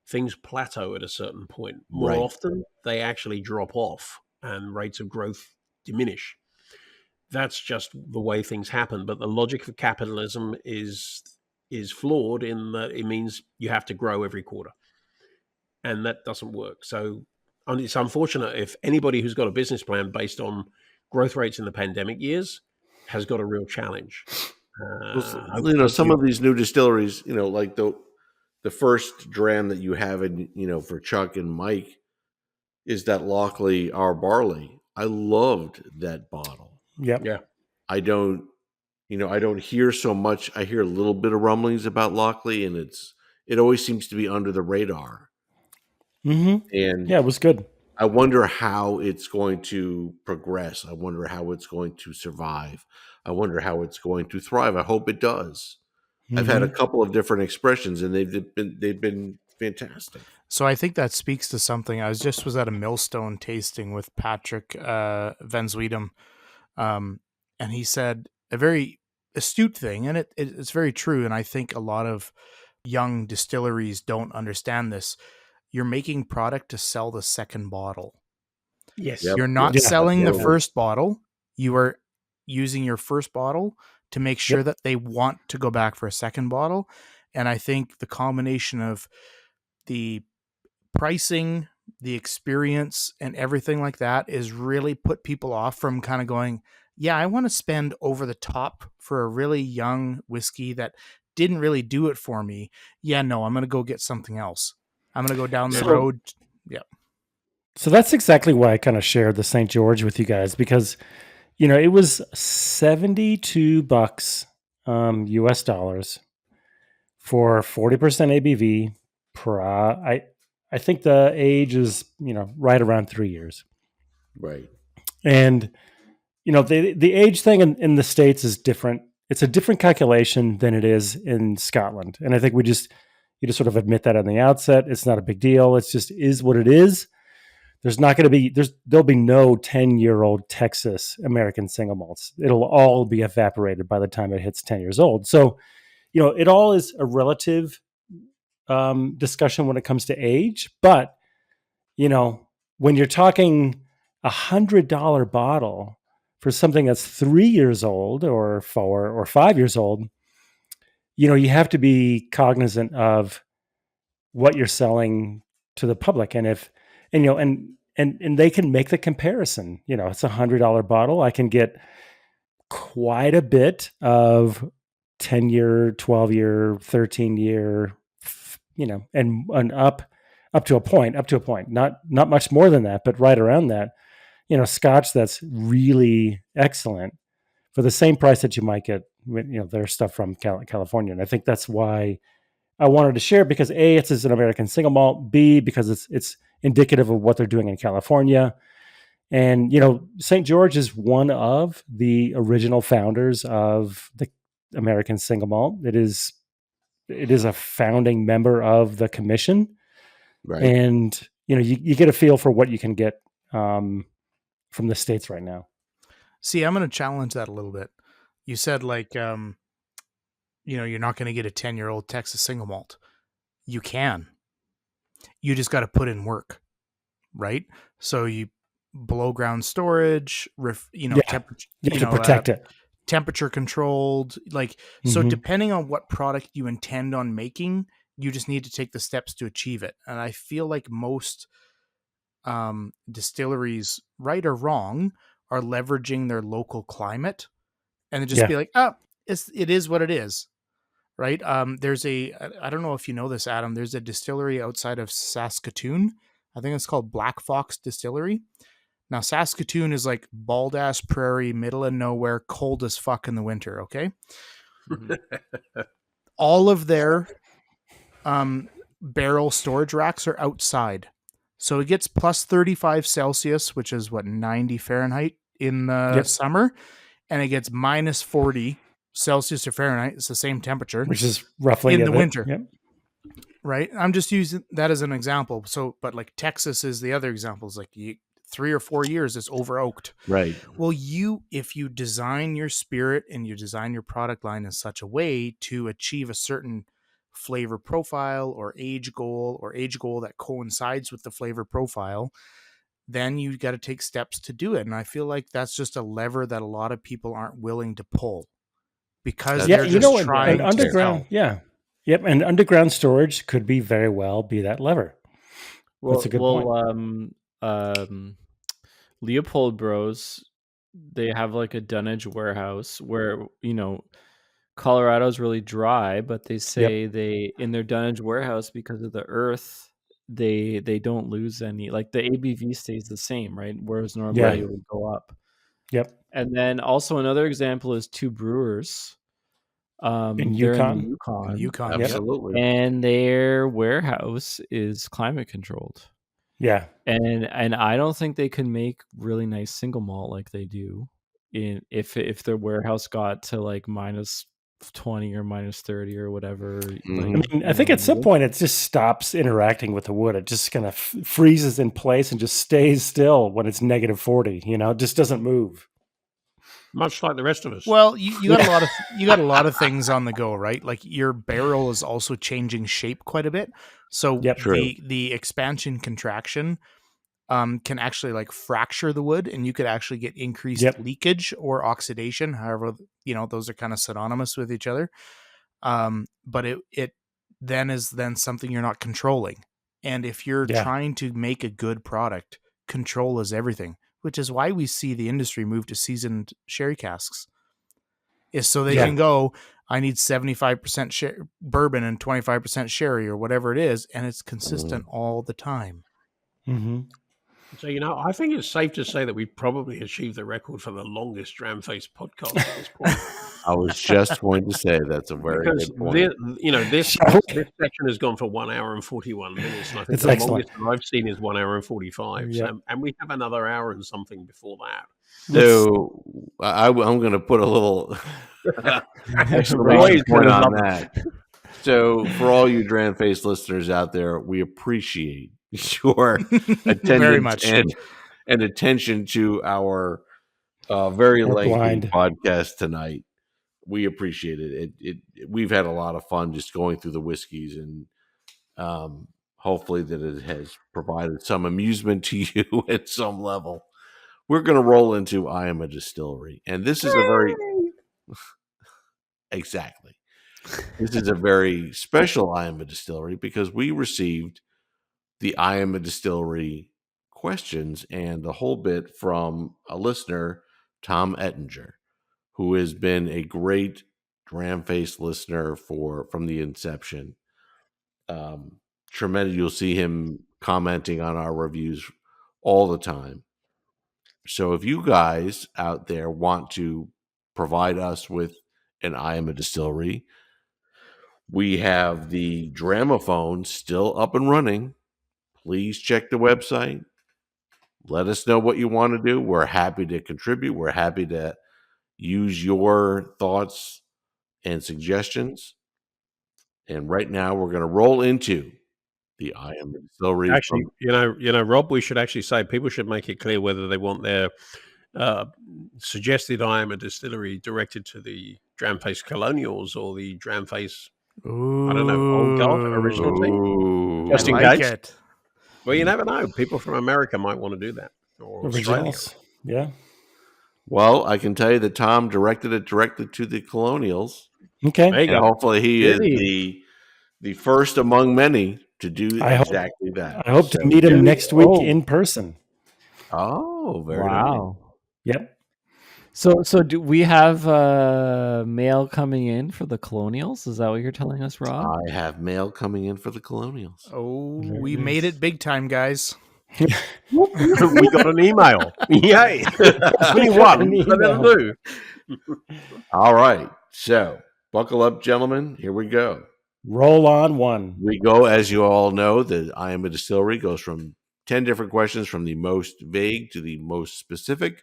things plateau at a certain point. More often, they actually drop off and rates of growth diminish. That's just the way things happen. But the logic of capitalism is flawed in that it means you have to grow every quarter. And that doesn't work. So it's unfortunate if anybody who's got a business plan based on growth rates in the pandemic years has got a real challenge. Some of these new distilleries, like the first dram that you have in, for Chuck and Mike is that Lochlea Our Barley. I loved that bottle. Yep. Yeah. I don't hear so much. I hear a little bit of rumblings about Lochlea, and it always seems to be under the radar. Mm-hmm. And yeah, it was good. I wonder how it's going to progress. I wonder how it's going to survive. I wonder how it's going to thrive. I hope it does. Mm-hmm. I've had a couple of different expressions, and they've been fantastic. So I think that speaks to something. I was at a Millstone tasting with Patrick Van Zwiedem, and he said a very astute thing, and it's very true. And I think a lot of young distilleries don't understand this. You're making product to sell the second bottle. Yes. You're not selling the first bottle. You are using your first bottle to make sure that they want to go back for a second bottle. And I think the combination of the pricing, the experience, and everything like that is really put people off from kind of going, yeah, I want to spend over the top for a really young whiskey that didn't really do it for me. Yeah, no, I'm going to go get something else. I'm going to go down the road. Yeah. So that's exactly why I kind of shared the St. George with you guys, because, it was $72 US dollars for 40% ABV per, I think the age is, right around 3 years. Right. And, the age thing in the States is different. It's a different calculation than it is in Scotland. And I think you just sort of admit that on the outset. It's not a big deal. It's just is what it is. There'll be no 10-year-old Texas American single malts. It'll all be evaporated by the time it hits 10 years old. So, it all is a relative discussion when it comes to age. But, when you're talking $100 bottle for something that's 3 years old or 4 or 5 years old, you have to be cognizant of what you're selling to the public. And and they can make the comparison. It's $100 bottle. I can get quite a bit of 10-year, 12-year, 13-year, and up to a point, not much more than that, but right around that, Scotch that's really excellent for the same price that you might get, their stuff from California. And I think that's why I wanted to share, because A, it's an American single malt, B, because it's indicative of what they're doing in California. And, St. George is one of the original founders of the American single malt. It is a founding member of the commission. Right. And, you get a feel for what you can get from the States right now. See, I'm going to challenge that a little bit. You said like, you're not going to get a 10-year-old Texas single malt. You can. You just got to put in work, right? So you below ground storage, temperature, You have to protect it. Temperature controlled, so Mhm. depending on what product you intend on making, you just need to take the steps to achieve it. And I feel like most distilleries, right or wrong, are leveraging their local climate and just be like, it is what it is. Right. There's I don't know if you know this, Adam, there's a distillery outside of Saskatoon. I think it's called Black Fox Distillery. Now, Saskatoon is like bald ass prairie, middle of nowhere, cold as fuck in the winter. Okay. All of their barrel storage racks are outside. So it gets plus 35 Celsius, which is 90 Fahrenheit in the summer. And it gets minus 40 Celsius or Fahrenheit. It's the same temperature, which is roughly in the winter. Yep. Right. I'm just using that as an example. So, but like Texas is the other example. It's like 3 or 4 years, it's over oaked. Right. Well, if you design your spirit and you design your product line in such a way to achieve a certain flavor profile or age goal that coincides with the flavor profile, then you got to take steps to do it. And I feel like that's just a lever that a lot of people aren't willing to pull because they're just trying to underground. sell. Yep. And underground storage could be very well be that lever. That's a good point. Leopold Bros, they have like a dunnage warehouse where, Colorado's really dry, but they say they in their dunnage warehouse, because of the earth, they don't lose any, like the ABV stays the same, right? Whereas normally it would go up. Yep. And then also another example is Two Brewers. In they're Yukon. in Yukon. Absolutely. And their warehouse is climate controlled. Yeah. And I don't think they can make really nice single malt like they do if their warehouse got to like minus 20 or minus 30 or whatever. I think at some point it just stops interacting with the wood. It just kind of freezes in place and just stays still when it's negative 40. It just doesn't move. Much like the rest of us. Well, you got a lot of things on the go, right? Like your barrel is also changing shape quite a bit. So the expansion contraction can actually like fracture the wood, and you could actually get increased leakage or oxidation. However, those are kind of synonymous with each other. But it then is something you're not controlling. And if you're trying to make a good product, control is everything. Which is why we see the industry move to seasoned sherry casks, is so they can go, I need 75% bourbon and 25% sherry or whatever it is, and it's consistent all the time. Mm-hmm. So, I think it's safe to say that we probably achieved the record for the longest Dramface podcast at this point. I was just going to say that's a very good point. This section has gone for 1 hour and 41 minutes. And I think the longest that I've seen is 1 hour and 45. Yeah. So, and we have another hour and something before that. So I'm going to put a little exclamation point on that. So for all you Dramface listeners out there, we appreciate your attendance very much and attention to our very lengthy podcast tonight. We appreciate it. We've had a lot of fun just going through the whiskeys, and hopefully that it has provided some amusement to you at some level. We're going to roll into I Am a Distillery, and this is a very exactly. This is a very special I Am a Distillery because we received the I Am a Distillery questions and the whole bit from a listener, Tom Ettinger, who has been a great Dramface listener from the inception. Tremendous. You'll see him commenting on our reviews all the time. So if you guys out there want to provide us with an I Am a Distillery, we have the Dramaphone still up and running. Please check the website. Let us know what you want to do. We're happy to contribute. We're happy to use your thoughts and suggestions. And right now we're going to roll into The I Am a Distillery. Actually, Rob, we should actually say people should make it clear whether they want their suggested I Am a Distillery directed to the Dramface Colonials or the Dramface, Ooh, I don't know, old god original team. Ooh. Just in I like case. it. Well, you never know. People from America might want to do that. Or Australia. Originals. Yeah. Well, I can tell you that Tom directed it directly to the Colonials. Okay. There you And go. hopefully he is the first among many to do I hope- exactly that. I hope to meet him next week in person. Oh, very nice. Wow. Yep. So do we have mail coming in for the Colonials? Is that what you're telling us, Rob? I have mail coming in for the Colonials. Oh, Very we nice. made it big time, guys. We got an email. Yay. Only one. An But that'll email. do. All right. So buckle up, gentlemen. Here we go. Roll on one. We go, as you all know, the I Am a Distillery goes from 10 different questions from the most vague to the most specific.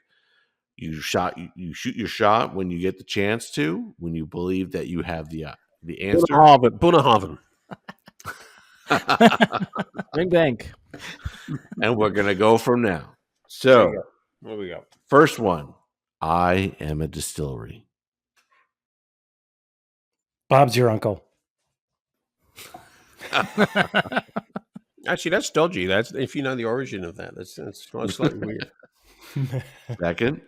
You shoot your shot when you get the chance to, when you believe that you have the answer. Bunnahaven. Springbank. And we're going to go from now. So, What we got? first one, I Am a Distillery. Bob's your uncle. Actually, that's dodgy. That's if you know the origin of that. That's slightly weird. Second,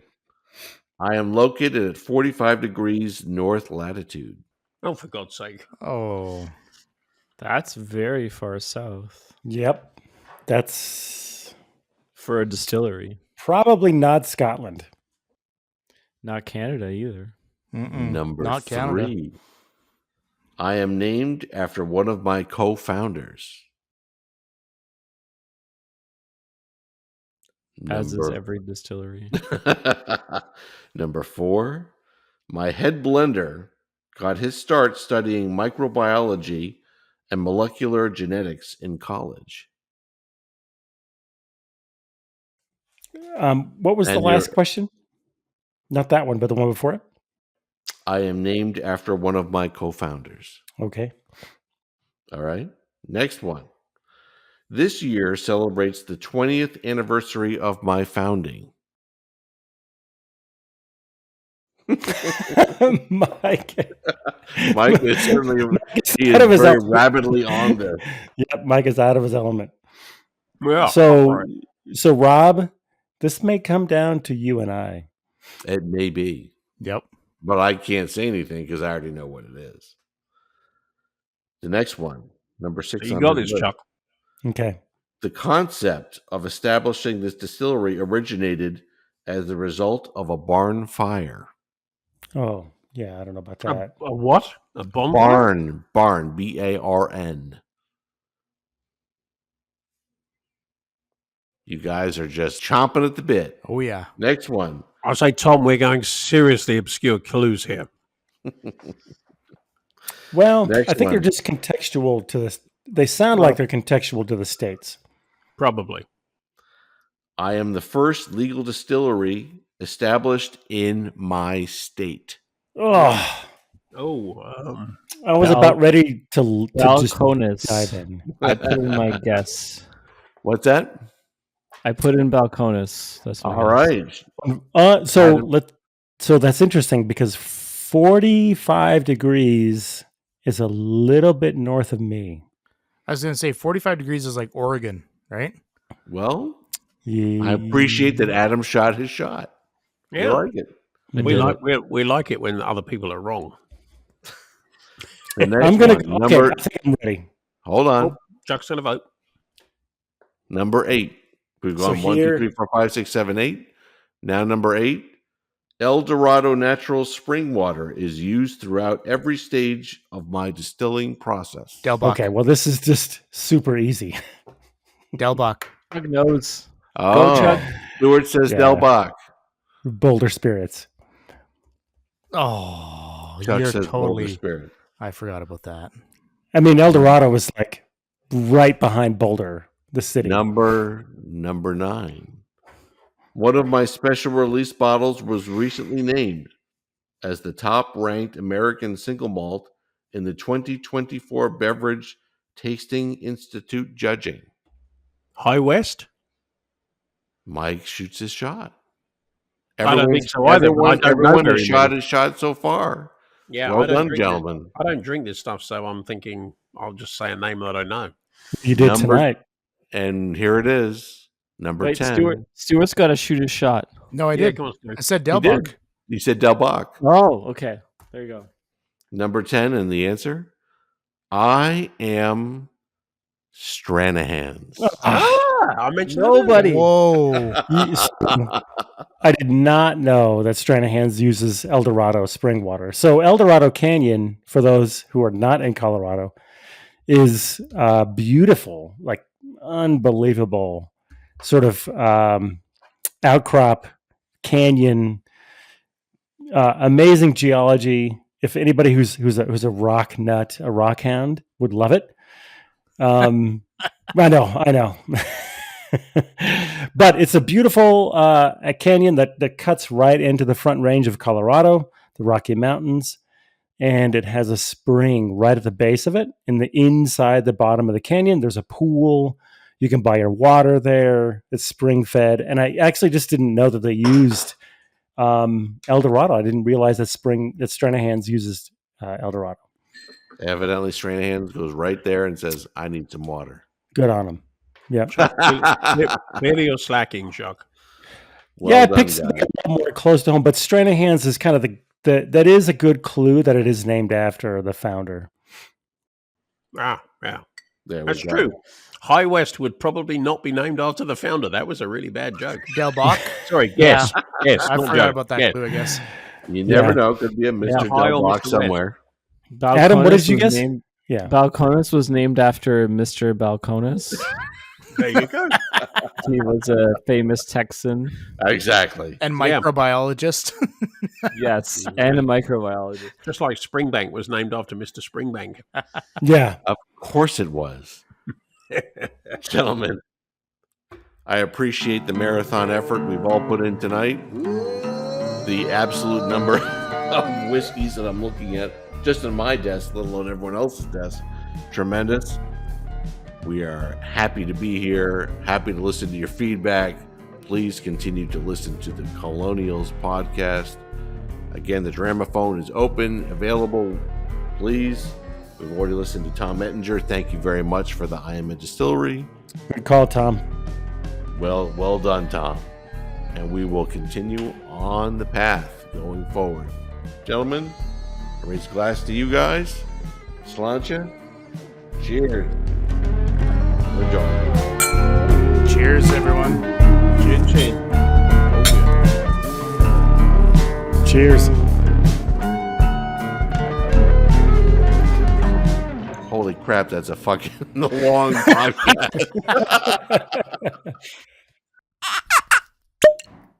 I am located at 45 degrees north latitude. Oh, for God's sake. Oh, That's very far south Yep. That's for a distillery. probably not Scotland. Not Canada either. Number not Canada. 3, I am named after one of my co-founders. As is every distillery. Number 4, my head blender got his start studying microbiology and molecular genetics in college. What was the And last you're- question? Not that one, but the one before it. I am named after one of my co-founders. Okay. All right. Next one. This year celebrates the 20th anniversary of my founding. Mike. Mike is certainly he is out of his very element. rapidly on this. Yep, Mike is out of his element. Yeah. So, Rob, this may come down to you and I. It may be, Yep. but I can't say anything because I already know what it is. The next one, number 6 you on got the this, list. Chuck. Okay. The concept of establishing this distillery originated as the result of a barn fire. Oh, yeah, I don't know about that. A what? A bonfire? Barn, B-A-R-N. You guys are just chomping at the bit. Oh yeah. Next one. I say, Tom, we're going seriously obscure clues here. Well, Next I think they're one. just contextual to this. They sound like they're contextual to the states. Probably. I am the first legal distillery established in my state. Oh, Oh, I was about ready to just Balcones. dive in. I put in my guess. What's that? I put in Balcones. That's my All guess. right. So that's interesting because 45 degrees is a little bit north of me. I was gonna say 45 degrees is like Oregon, right? Well, I appreciate that Adam shot his shot. yeah. I like it. We like it when other people are wrong. The next I'm gonna. one, Okay, I think I'm ready. hold on. Oh, Chuck's going to vote. Number 8. We've So gone 1, here- 2, 3, 4, 5, 6, 7, 8. Now number 8. El Dorado natural spring water is used throughout every stage of my distilling process. Delbach. Okay, well, this is just super easy. Delbach. Chuck knows. Oh, Chuck. Stewart says Yeah. Del Bach. Boulder Spirits. Oh, Chuck you're says Boulder totally. Spirit. I forgot about that. I mean, El Dorado was like right behind Boulder, the city. Number 9. One of my special release bottles was recently named as the top ranked American single malt in the 2024 Beverage Tasting Institute judging. High West? Mike shoots his shot. I don't think so either. But I don't know Everyone very has shot many. his shot so far. Yeah, Well done, gentlemen. I don't drink this stuff, so I'm thinking I'll just say a name that I know. You did tonight. And here it is. Number 10. Stuart's got to shoot his shot. No, I did. Come on, Stuart. I said Delbach. You said Delbach. Oh, okay. There you go. Number 10, and the answer? I am Stranahan's. I mentioned Nobody. Whoa. I did not know that Stranahan's uses El Dorado spring water. So El Dorado Canyon, for those who are not in Colorado, is beautiful, like unbelievable sort of outcrop canyon, amazing geology. If anybody who's a rock nut, a rock hound, would love it. I know. But it's a beautiful a canyon that cuts right into the front range of Colorado, the Rocky Mountains, and it has a spring right at the base of it. In the inside, the bottom of the canyon, there's a pool. You can buy your water there. It's spring fed, and I actually just didn't know that they used El Dorado. I didn't realize that Stranahan's uses El Dorado. Evidently, Stranahan's goes right there and says, "I need some water." Good on him. Yeah. Maybe you're slacking, Chuck. Well it done, picks guys. a little more close to home, but Stranahan's is kind of that is a good clue that it is named after the founder. Yeah. There we That's go. true. High West would probably not be named after the founder. That was a really bad joke. Delbach. Sorry, yes. Yes, I not forgot joke. about that Yes. clue, I guess. You never Yeah. know. Could be a Mr. High or Delbach Mr. somewhere. Adam, what did you was guess? named- Yeah. Balcones was named after Mr. Balcones. There you go. He was a famous Texan. Exactly. And microbiologist. Yes, and a microbiologist. Just like Springbank was named after Mr. Springbank. Yeah. Of course it was. Gentlemen, I appreciate the marathon effort we've all put in tonight. The absolute number of whiskeys that I'm looking at just on my desk, let alone everyone else's desk, tremendous. We are happy to be here, happy to listen to your feedback. Please continue to listen to the Colonials podcast. Again, the Dramaphone is open, available. Please. We've already listened to Tom Ettinger. Thank you very much for the I Am a Distillery. Good call, Tom. Well done, Tom. And we will continue on the path going forward. Gentlemen, I raise a glass to you guys. Sláinte. Cheers. Enjoy. Cheers, everyone. Chin chin. Cheers. Holy crap, that's a fucking long podcast.